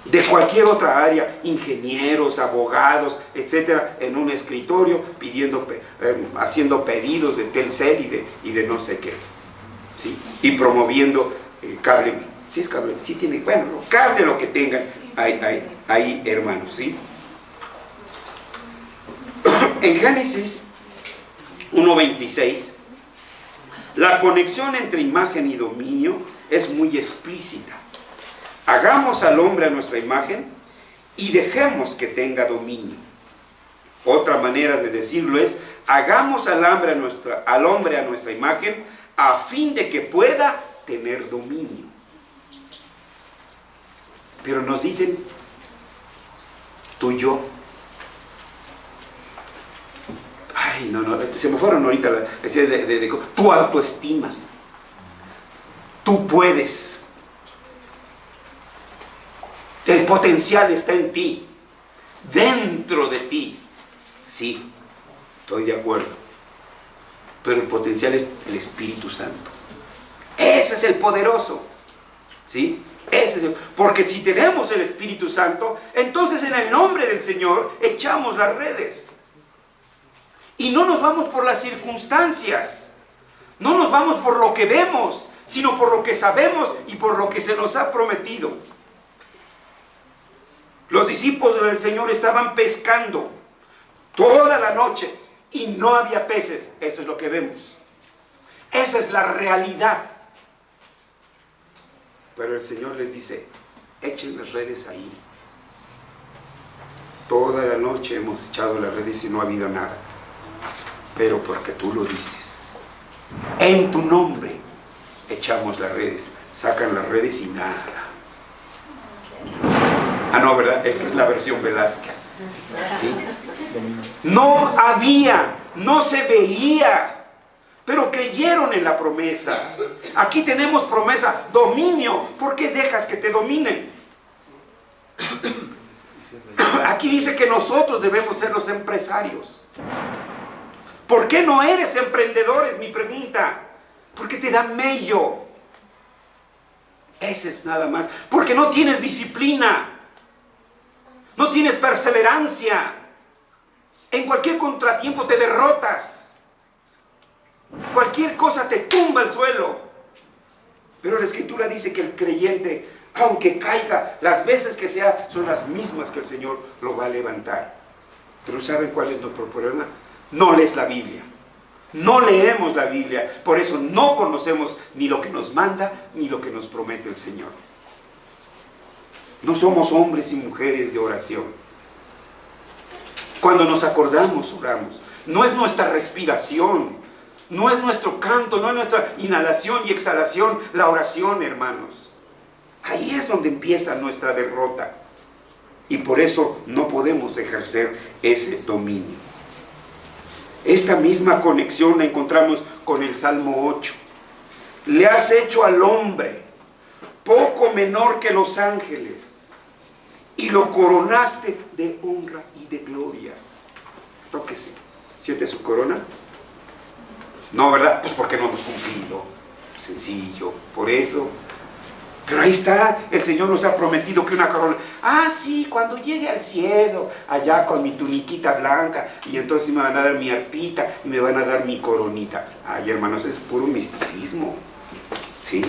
De cualquier otra área, ingenieros, abogados, etcétera, en un escritorio haciendo pedidos de Telcel y de no sé qué, ¿sí? Y promoviendo cable, si es cable, si tiene, bueno, cable lo que tengan, ahí hermanos, ¿sí? En Génesis 1:26, la conexión entre imagen y dominio es muy explícita. Hagamos al hombre a nuestra imagen y dejemos que tenga dominio. Otra manera de decirlo es, hagamos al hombre a nuestra imagen a fin de que pueda tener dominio. Pero nos dicen, tú y yo. Ay, no, se me fueron ahorita tu autoestima. Tú puedes. El potencial está en ti, dentro de ti. Sí, estoy de acuerdo. Pero el potencial es el Espíritu Santo. Ese es el poderoso. ¿Sí? Porque si tenemos el Espíritu Santo, entonces en el nombre del Señor echamos las redes. Y no nos vamos por las circunstancias. No nos vamos por lo que vemos, sino por lo que sabemos y por lo que se nos ha prometido. Los discípulos del Señor estaban pescando toda la noche y no había peces. Eso es lo que vemos. Esa es la realidad. Pero el Señor les dice, echen las redes ahí. Toda la noche hemos echado las redes y no ha habido nada. Pero porque tú lo dices. En tu nombre echamos las redes. Sacan las redes y nada. Ah, no, ¿verdad? Es que es la versión Velázquez. ¿Sí? No había, no se veía, pero creyeron en la promesa. Aquí tenemos promesa, dominio. ¿Por qué dejas que te dominen? Aquí dice que nosotros debemos ser los empresarios. ¿Por qué no eres emprendedor? Es mi pregunta. Porque te da mello. Ese es nada más. Porque no tienes disciplina. No tienes perseverancia. En cualquier contratiempo te derrotas. Cualquier cosa te tumba al suelo. Pero la Escritura dice que el creyente, aunque caiga, las veces que sea, son las mismas que el Señor lo va a levantar. Pero ¿saben cuál es nuestro problema? No lees la Biblia. No leemos la Biblia. Por eso no conocemos ni lo que nos manda, ni lo que nos promete el Señor. No somos hombres y mujeres de oración. Cuando nos acordamos, oramos. No es nuestra respiración, no es nuestro canto, no es nuestra inhalación y exhalación, la oración, hermanos. Ahí es donde empieza nuestra derrota. Y por eso no podemos ejercer ese dominio. Esta misma conexión la encontramos con el Salmo 8. Le has hecho al hombre poco menor que los ángeles y lo coronaste de honra y de gloria. Tóquese. ¿Siente su corona? No, ¿verdad? Pues porque no hemos cumplido. Sencillo. Por eso. Pero ahí está. El Señor nos ha prometido que una corona. Ah, sí, cuando llegue al cielo, allá con mi tuniquita blanca, y entonces me van a dar mi arpita y me van a dar mi coronita. Ay, hermanos, es puro misticismo. ¿Sí?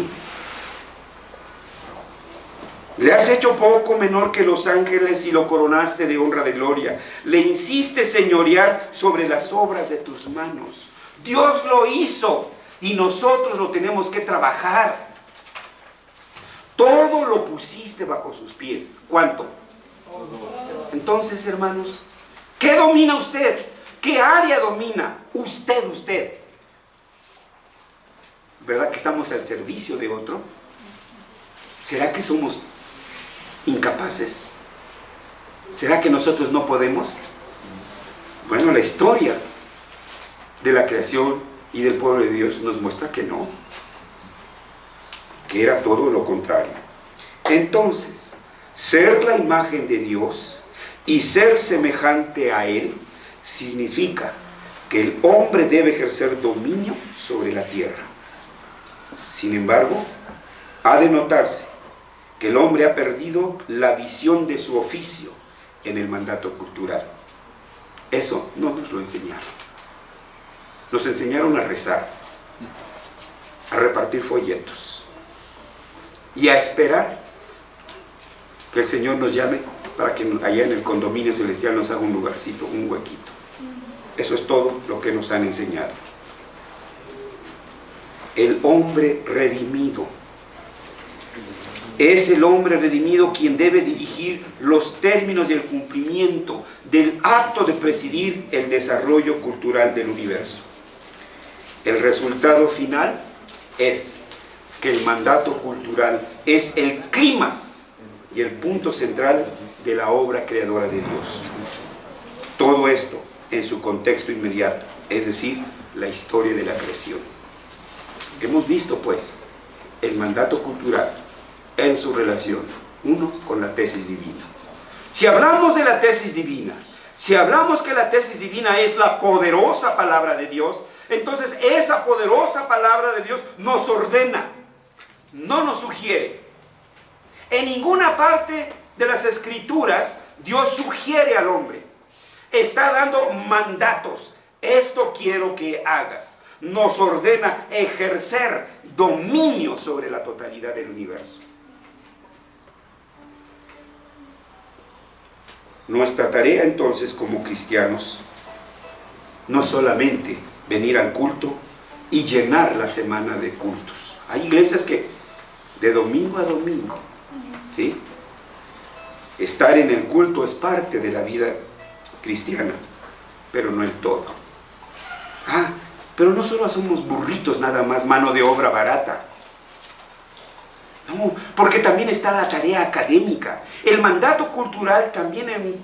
Le has hecho poco menor que los ángeles y lo coronaste de honra, de gloria. Le hiciste señorear sobre las obras de tus manos. Dios lo hizo y nosotros lo tenemos que trabajar. Todo lo pusiste bajo sus pies. ¿Cuánto? Entonces, hermanos, ¿qué domina usted? ¿Qué área domina? Usted. ¿Verdad que estamos al servicio de otro? ¿Será que somos incapaces? ¿Será que nosotros no podemos? Bueno, la historia de la creación y del pueblo de Dios nos muestra que no, que era todo lo contrario. Entonces, ser la imagen de Dios y ser semejante a Él significa que el hombre debe ejercer dominio sobre la tierra. Sin embargo, ha de notarse que el hombre ha perdido la visión de su oficio en el mandato cultural. Eso no nos lo enseñaron. Nos enseñaron a rezar, a repartir folletos y a esperar que el Señor nos llame para que allá en el condominio celestial nos haga un lugarcito, un huequito. Eso es todo lo que nos han enseñado. El hombre redimido es el hombre redimido quien debe dirigir los términos y el cumplimiento del acto de presidir el desarrollo cultural del universo. El resultado final es que el mandato cultural es el clímax y el punto central de la obra creadora de Dios. Todo esto en su contexto inmediato, es decir, la historia de la creación. Hemos visto, pues, el mandato cultural en su relación, uno, con la tesis divina. Si hablamos de la tesis divina, si hablamos que la tesis divina es la poderosa palabra de Dios, entonces esa poderosa palabra de Dios nos ordena, no nos sugiere. En ninguna parte de las Escrituras Dios sugiere al hombre. Está dando mandatos. Esto quiero que hagas. Nos ordena ejercer dominio sobre la totalidad del universo. Nuestra tarea entonces como cristianos no solamente venir al culto y llenar la semana de cultos. Hay iglesias que de domingo a domingo, ¿sí? Estar en el culto es parte de la vida cristiana, pero no el todo. Pero no solo somos burritos nada más, mano de obra barata. No, porque también está la tarea académica. El mandato cultural también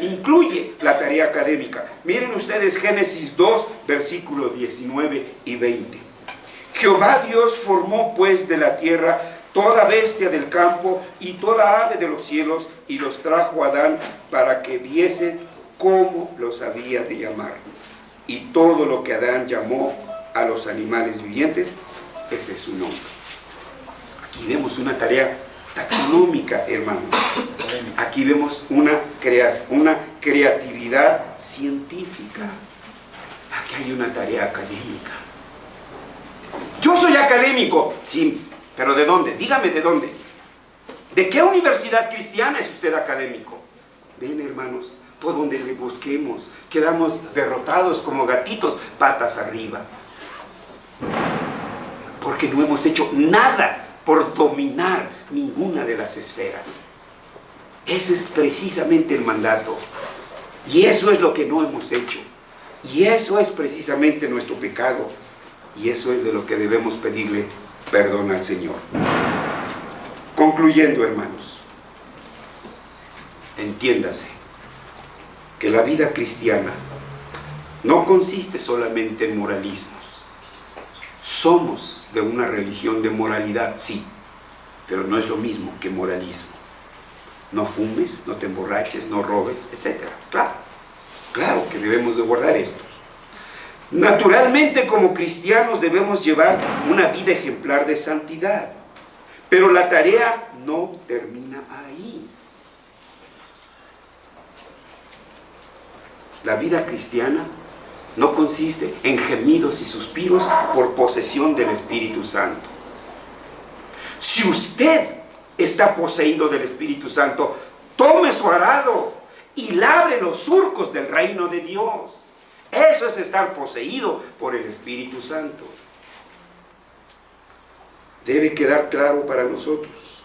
incluye la tarea académica. Miren ustedes Génesis 2, versículos 19 y 20. Jehová Dios formó pues de la tierra toda bestia del campo y toda ave de los cielos, y los trajo a Adán para que viese cómo los había de llamar. Y todo lo que Adán llamó a los animales vivientes, ese es su nombre. Aquí vemos una tarea taxonómica, hermanos. Aquí vemos una creatividad científica. Aquí hay una tarea académica. Yo soy académico, sí, pero ¿de dónde? Dígame de dónde. ¿De qué universidad cristiana es usted académico? Ven, hermanos, por donde le busquemos, quedamos derrotados como gatitos, patas arriba. Porque no hemos hecho nada por dominar ninguna de las esferas. Ese es precisamente el mandato. Y eso es lo que no hemos hecho. Y eso es precisamente nuestro pecado. Y eso es de lo que debemos pedirle perdón al Señor. Concluyendo, hermanos, entiéndase que la vida cristiana no consiste solamente en moralismos. Somos de una religión de moralidad, sí, pero no es lo mismo que moralismo. No fumes, no te emborraches, no robes, etc. Claro que debemos de guardar esto. Naturalmente, como cristianos debemos llevar una vida ejemplar de santidad, pero la tarea no termina ahí. La vida cristiana no consiste en gemidos y suspiros por posesión del Espíritu Santo. Si usted está poseído del Espíritu Santo, tome su arado y labre los surcos del reino de Dios. Eso es estar poseído por el Espíritu Santo. Debe quedar claro para nosotros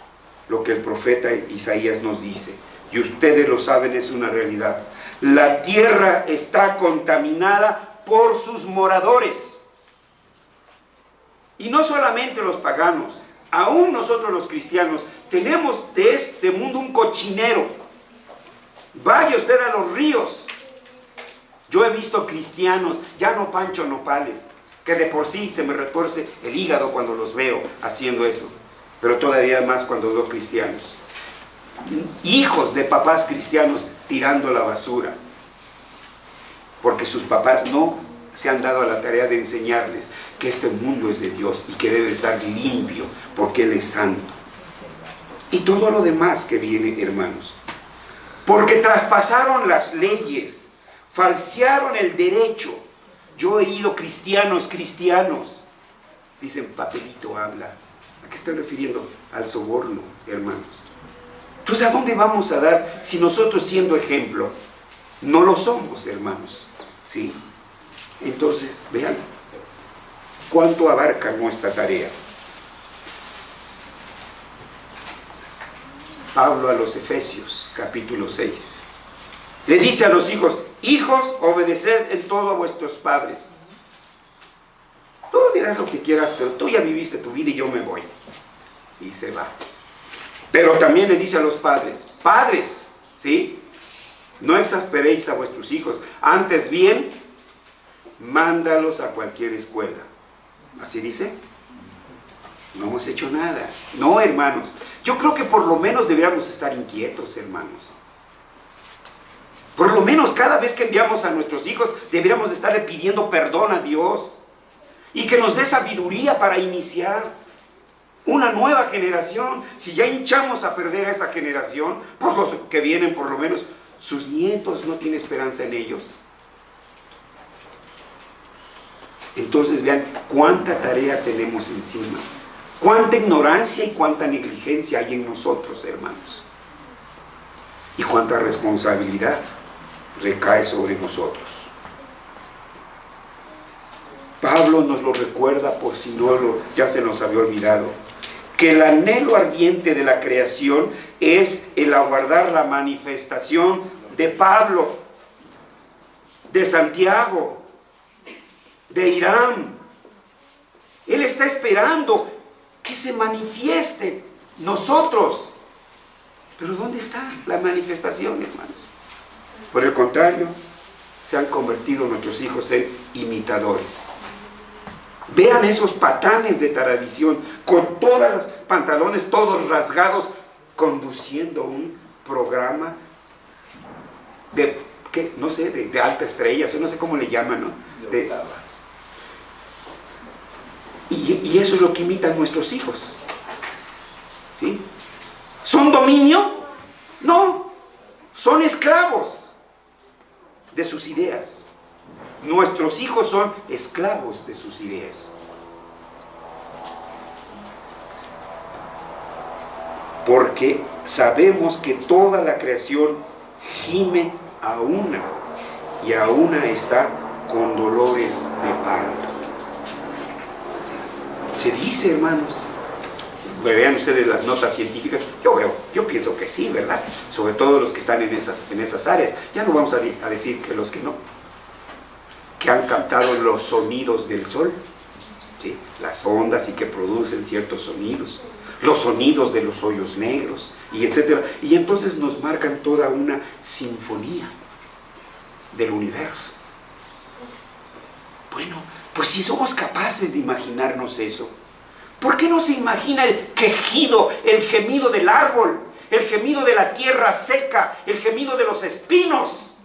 lo que el profeta Isaías nos dice, y ustedes lo saben, es una realidad. La tierra está contaminada por sus moradores. Y no solamente los paganos, aún nosotros los cristianos tenemos de este mundo un cochinero. Vaya usted a los ríos. Yo he visto cristianos, ya no Pancho Nopales, que de por sí se me retuerce el hígado cuando los veo haciendo eso, pero todavía más cuando veo cristianos. Hijos de papás cristianos tirando la basura, porque sus papás no se han dado a la tarea de enseñarles que este mundo es de Dios y que debe estar limpio, porque Él es santo. Y todo lo demás que viene, hermanos. Porque traspasaron las leyes, falsearon el derecho. Yo he oído cristianos, dicen, papelito habla. ¿A qué estoy refiriendo? Al soborno, hermanos. Entonces, ¿a dónde vamos a dar si nosotros, siendo ejemplo, no lo somos, hermanos? ¿Sí? Entonces, vean, ¿cuánto abarca nuestra tarea? Pablo a los Efesios, capítulo 6. Le dice a los hijos, hijos, obedeced en todo a vuestros padres. Tú dirás lo que quieras, pero tú ya viviste tu vida y yo me voy. Y se va. Pero también le dice a los padres, padres, ¿sí? No exasperéis a vuestros hijos, antes bien, mándalos a cualquier escuela. ¿Así dice? No hemos hecho nada. No, hermanos. Yo creo que por lo menos deberíamos estar inquietos, hermanos. Por lo menos cada vez que enviamos a nuestros hijos, deberíamos estarle pidiendo perdón a Dios. Y que nos dé sabiduría para iniciar una nueva generación. Si ya hinchamos a perder a esa generación, pues los que vienen, por lo menos, sus nietos, no tienen esperanza en ellos. Entonces vean cuánta tarea tenemos encima. Cuánta ignorancia y cuánta negligencia hay en nosotros, hermanos. Y cuánta responsabilidad recae sobre nosotros. Pablo nos lo recuerda, por si ya se nos había olvidado, que el anhelo ardiente de la creación es el aguardar la manifestación de Pablo, de Santiago, de Irán. Él está esperando que se manifieste nosotros. Pero ¿dónde está la manifestación, hermanos? Por el contrario, se han convertido nuestros hijos en imitadores. Vean esos patanes de televisión con todos los pantalones todos rasgados, conduciendo un programa de, ¿qué? No sé, de alta estrella, no sé cómo le llaman, ¿no? Y eso es lo que imitan nuestros hijos. ¿Sí? ¿Son dominio? No, son esclavos de sus ideas. Nuestros hijos son esclavos de sus ideas. Porque sabemos que toda la creación gime a una, y a una está con dolores de parto. Se dice, hermanos, vean ustedes las notas científicas, yo pienso que sí, ¿verdad? Sobre todo los que están en esas áreas. Ya no vamos a decir que los que no, que han captado los sonidos del sol, ¿sí? Las ondas y que producen ciertos sonidos, los sonidos de los hoyos negros, y etcétera. Y entonces nos marcan toda una sinfonía del universo. Bueno, pues si somos capaces de imaginarnos eso, ¿por qué no se imagina el quejido, el gemido del árbol, el gemido de la tierra seca, el gemido de los espinos?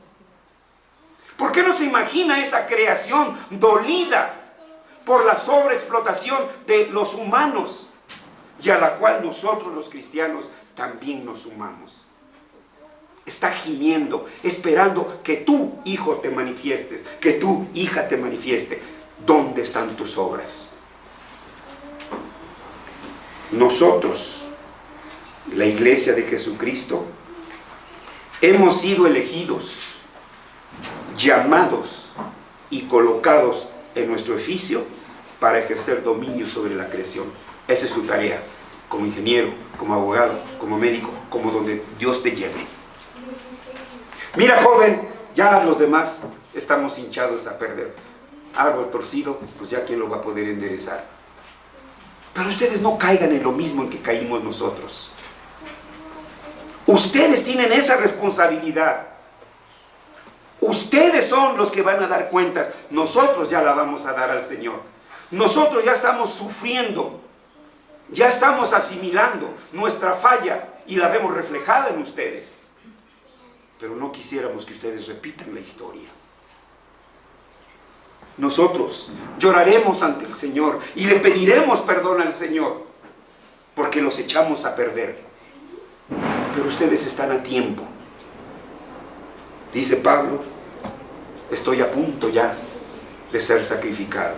¿Por qué no se imagina esa creación dolida por la sobreexplotación de los humanos, y a la cual nosotros los cristianos también nos sumamos? Está gimiendo, esperando que tú, hijo, te manifiestes, que tú, hija, te manifieste. ¿Dónde están tus obras? Nosotros, la Iglesia de Jesucristo, hemos sido elegidos, llamados y colocados en nuestro oficio para ejercer dominio sobre la creación. Esa es tu tarea, como ingeniero, como abogado, como médico, como donde Dios te lleve. Mira, joven, ya los demás estamos hinchados a perder. Árbol torcido, pues ya quién lo va a poder enderezar. Pero ustedes no caigan en lo mismo en que caímos nosotros. Ustedes tienen esa responsabilidad. Ustedes son los que van a dar cuentas. Nosotros ya la vamos a dar al Señor. Nosotros ya estamos sufriendo, ya estamos asimilando nuestra falla y la vemos reflejada en ustedes. Pero no quisiéramos que ustedes repitan la historia. Nosotros lloraremos ante el Señor y le pediremos perdón al Señor porque los echamos a perder. Pero ustedes están a tiempo. Dice Pablo, estoy a punto ya de ser sacrificado.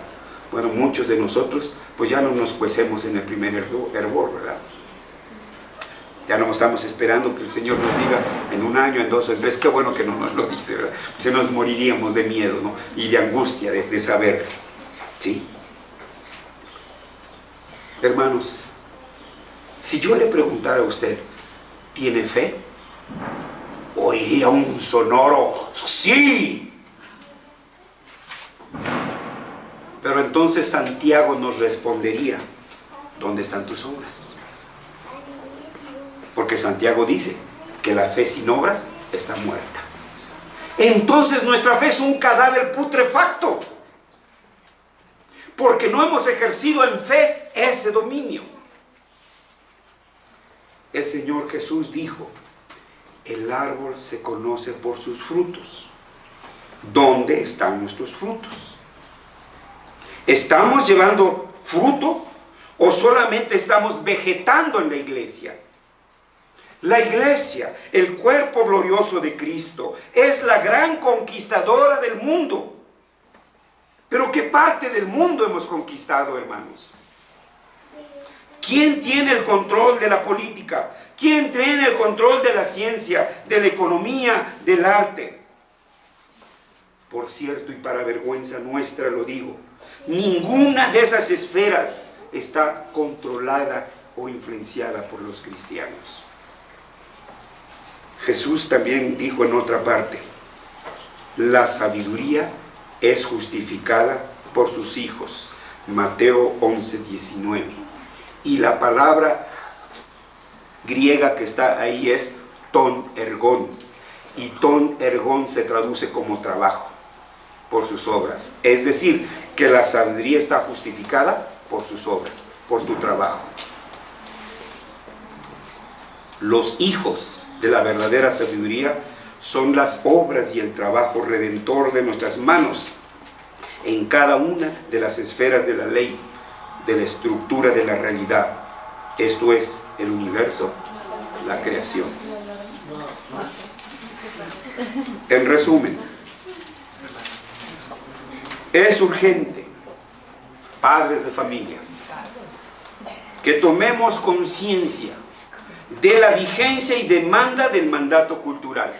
Bueno, muchos de nosotros pues ya no nos cuecemos en el primer hervor, ¿verdad? Ya no estamos esperando que el Señor nos diga en 1 año, en 2 o en 3. Qué bueno que no nos lo dice, ¿verdad? Se nos moriríamos de miedo, ¿no? Y de angustia de saber. ¿Sí? Hermanos, si yo le preguntara a usted, ¿tiene fe? Oiría un sonoro ¡sí! Pero entonces Santiago nos respondería, ¿dónde están tus obras? Porque Santiago dice que la fe sin obras está muerta. Entonces nuestra fe es un cadáver putrefacto, porque no hemos ejercido en fe ese dominio. El Señor Jesús dijo, el árbol se conoce por sus frutos. ¿Dónde están nuestros frutos? ¿Estamos llevando fruto o solamente estamos vegetando en la iglesia? La iglesia, el cuerpo glorioso de Cristo, es la gran conquistadora del mundo. Pero ¿qué parte del mundo hemos conquistado, hermanos? ¿Quién tiene el control de la política? ¿Quién tiene el control de la ciencia, de la economía, del arte? Por cierto, y para vergüenza nuestra lo digo, ninguna de esas esferas está controlada o influenciada por los cristianos. Jesús también dijo en otra parte, la sabiduría es justificada por sus hijos. Mateo 11:19. Y la palabra griega que está ahí es ton ergón. Y ton ergón se traduce como trabajo, por sus obras. Es decir, que la sabiduría está justificada por sus obras, por tu trabajo. Los hijos de la verdadera sabiduría son las obras y el trabajo redentor de nuestras manos en cada una de las esferas de la ley, de la estructura de la realidad. Esto es el universo, la creación. En resumen, es urgente, padres de familia, que tomemos conciencia de la vigencia y demanda del mandato cultural.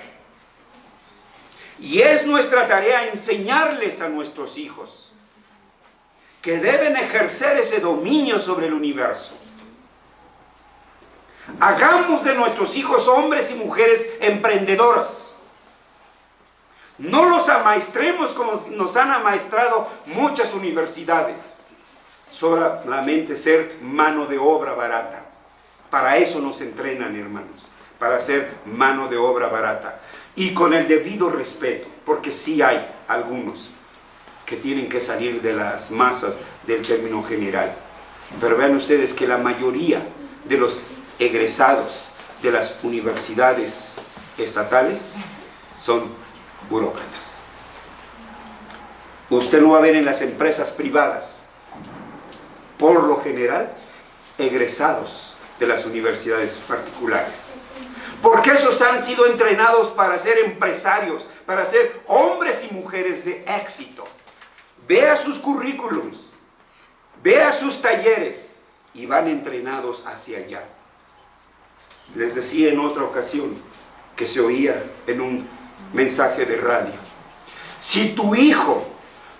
Y es nuestra tarea enseñarles a nuestros hijos que deben ejercer ese dominio sobre el universo. Hagamos de nuestros hijos hombres y mujeres emprendedoras. No los amaestremos como nos han amaestrado muchas universidades. Solamente ser mano de obra barata. Para eso nos entrenan, hermanos. Para ser mano de obra barata. Y con el debido respeto, porque sí hay algunos que tienen que salir de las masas del término general. Pero vean ustedes que la mayoría de los egresados de las universidades estatales son burócratas. Usted lo va a ver en las empresas privadas, por lo general, egresados de las universidades particulares. Porque esos han sido entrenados para ser empresarios, para ser hombres y mujeres de éxito. Vea sus currículums, vea sus talleres y van entrenados hacia allá. Les decía en otra ocasión que se oía en un mensaje de radio: si tu hijo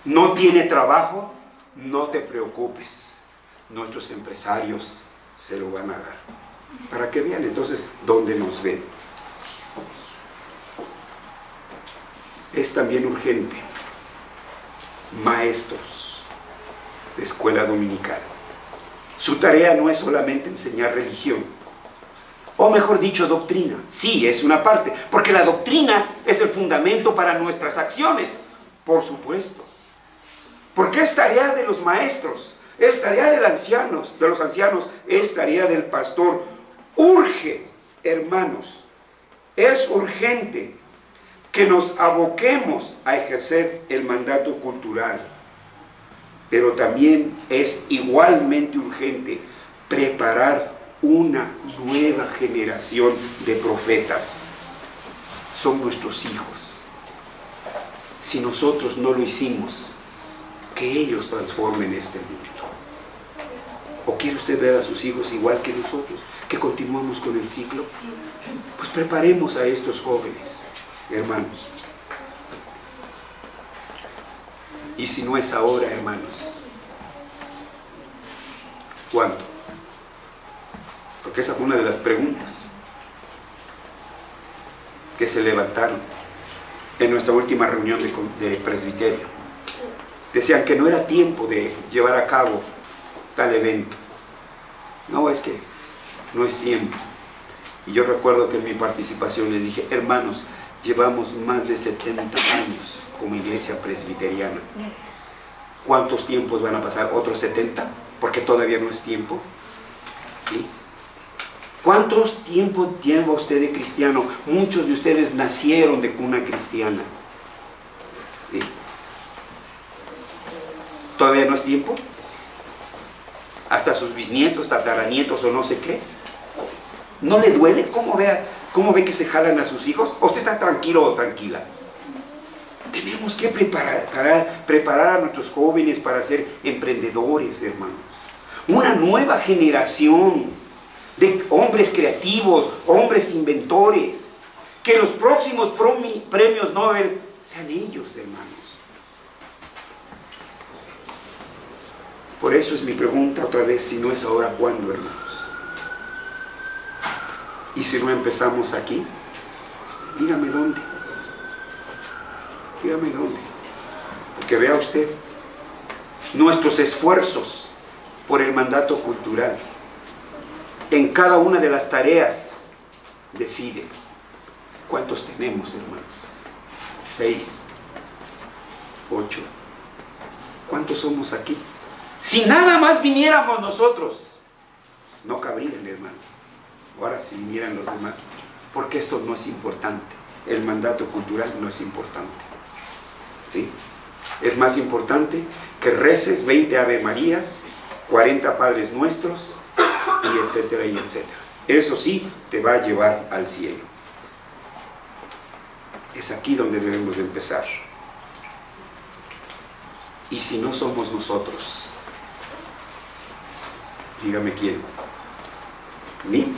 no tiene trabajo, no te preocupes, nuestros empresarios se lo van a dar. Para que vean entonces dónde nos ven. Es también urgente, maestros de escuela dominical. Su tarea no es solamente enseñar religión, o mejor dicho, doctrina. Sí, es una parte, porque la doctrina es el fundamento para nuestras acciones, por supuesto. Porque es tarea de los maestros, es tarea de los ancianos, es tarea del pastor. Urge, hermanos, es urgente que nos aboquemos a ejercer el mandato cultural, pero también es igualmente urgente preparar una nueva generación de profetas. Son nuestros hijos. Si nosotros no lo hicimos, que ellos transformen este mundo. ¿O quiere usted ver a sus hijos igual que nosotros, que continuamos con el ciclo? Pues preparemos a estos jóvenes, hermanos. Y si no es ahora, hermanos, ¿cuándo? Porque esa fue una de las preguntas que se levantaron en nuestra última reunión de presbiterio. Decían que no era tiempo de llevar a cabo tal evento. No, es que no es tiempo. Y yo recuerdo que en mi participación les dije: hermanos, llevamos más de 70 años como iglesia presbiteriana. ¿Cuántos tiempos van a pasar? ¿Otros 70? Porque todavía no es tiempo. ¿Sí? ¿Cuántos tiempos lleva usted de cristiano? Muchos de ustedes nacieron de cuna cristiana. ¿Sí? ¿Todavía no es tiempo? Hasta sus bisnietos, tataranietos o no sé qué. ¿No le duele? ¿Cómo ve que se jalan a sus hijos? ¿O usted está tranquilo o tranquila? Tenemos que preparar a nuestros jóvenes para ser emprendedores, hermanos. Una nueva generación de hombres creativos, hombres inventores. Que los próximos premios Nobel sean ellos, hermanos. Por eso es mi pregunta otra vez: si no es ahora, ¿cuándo, hermanos? Y si no empezamos aquí, dígame dónde. Dígame dónde. Porque vea usted, nuestros esfuerzos por el mandato cultural en cada una de las tareas de FIDE. ¿Cuántos tenemos, hermanos? 6, 8. ¿Cuántos somos aquí? Si nada más viniéramos nosotros, no cabrían, hermanos. Ahora si vinieran los demás, porque esto no es importante. El mandato cultural no es importante. ¿Sí? Es más importante que reces 20 Ave Marías, 40 Padres Nuestros, y etcétera, y etcétera. Eso sí te va a llevar al cielo. Es aquí donde debemos de empezar. Y si no somos nosotros, dígame quién. ¿Mí?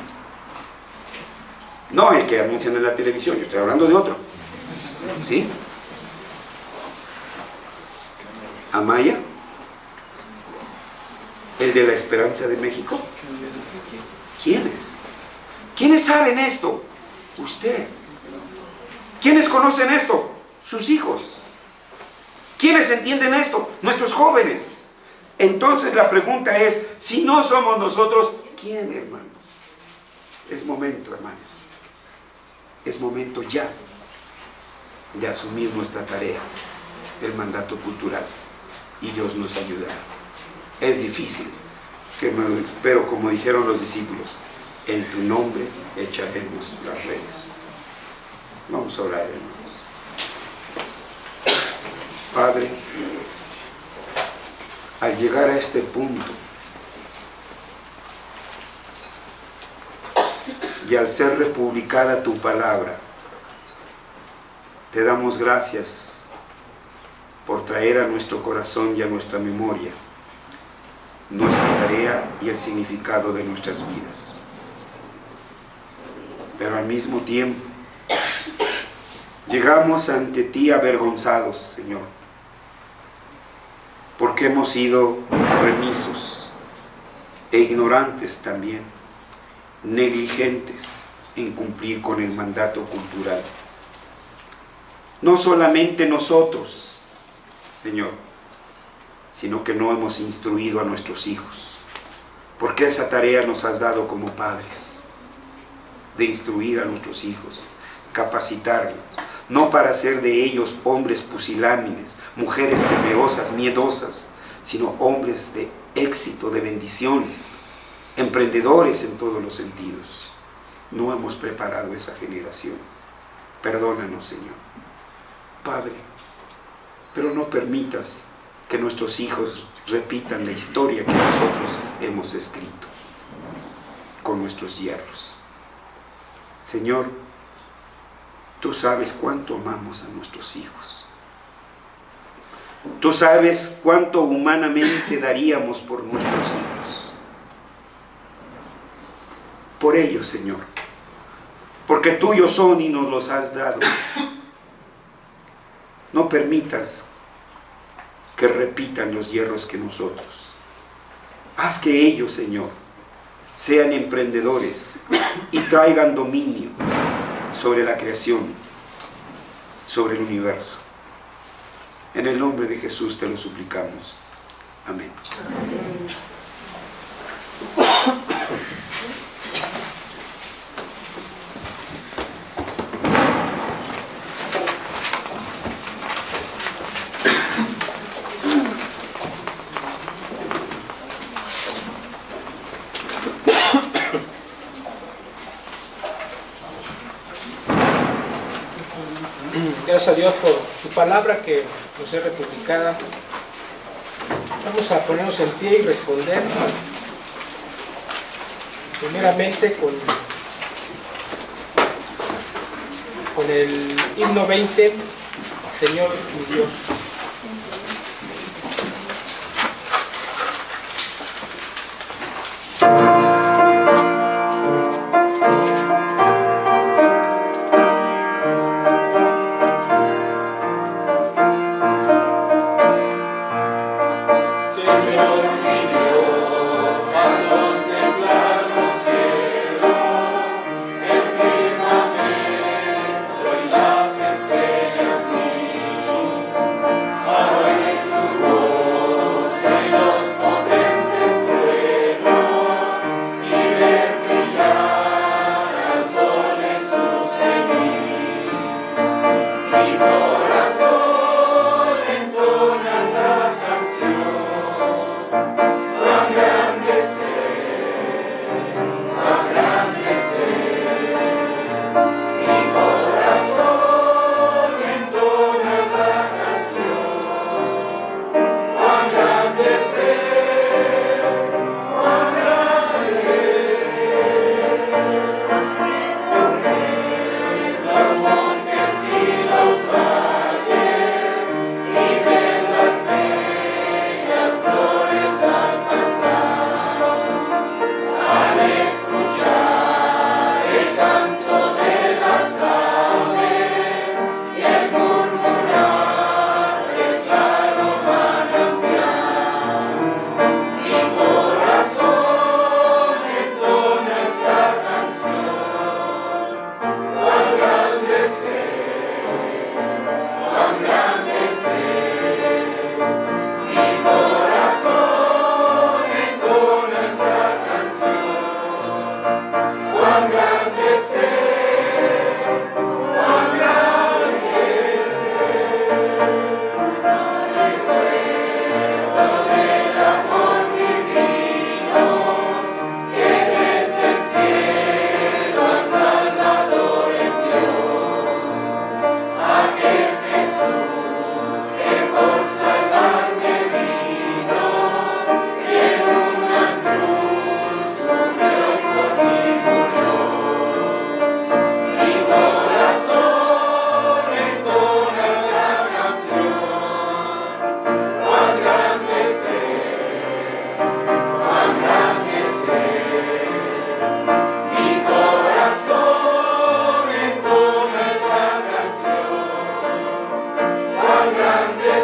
No el que anuncian en la televisión, yo estoy hablando de otro. ¿Sí? Amaya, el de la Esperanza de México. ¿Quiénes? ¿Quiénes saben esto? Usted. ¿Quiénes conocen esto? Sus hijos. ¿Quiénes entienden esto? Nuestros jóvenes. Entonces la pregunta es, si no somos nosotros, ¿quién, hermanos? Es momento, hermanos. Es momento ya de asumir nuestra tarea, el mandato cultural, y Dios nos ayudará. Es difícil, pero como dijeron los discípulos, en tu nombre echaremos las redes. Vamos a orar, hermanos. Padre, al llegar a este punto y al ser republicada tu palabra, te damos gracias por traer a nuestro corazón y a nuestra memoria nuestra tarea y el significado de nuestras vidas. Pero al mismo tiempo, llegamos ante ti avergonzados, Señor, porque hemos sido remisos e ignorantes también, negligentes en cumplir con el mandato cultural. No solamente nosotros, Señor, sino que no hemos instruido a nuestros hijos, porque esa tarea nos has dado como padres, de instruir a nuestros hijos, capacitarlos, no para hacer de ellos hombres pusilánimes, mujeres temerosas, miedosas, sino hombres de éxito, de bendición, emprendedores en todos los sentidos. No hemos preparado esa generación. Perdónanos, Señor. Padre, pero no permitas que nuestros hijos repitan la historia que nosotros hemos escrito con nuestros hierros. Señor, tú sabes cuánto amamos a nuestros hijos. Tú sabes cuánto humanamente daríamos por nuestros hijos. Por ellos, Señor, porque tuyos son y nos los has dado. No permitas que repitan los hierros que nosotros. Haz que ellos, Señor, sean emprendedores y traigan dominio sobre la creación, sobre el universo. En el nombre de Jesús te lo suplicamos. Amén. Gracias a Dios por su palabra que nos es republicada. Vamos a ponernos en pie y responder primeramente con el himno 20, Señor mi Dios. Firmamento y las estrellas grande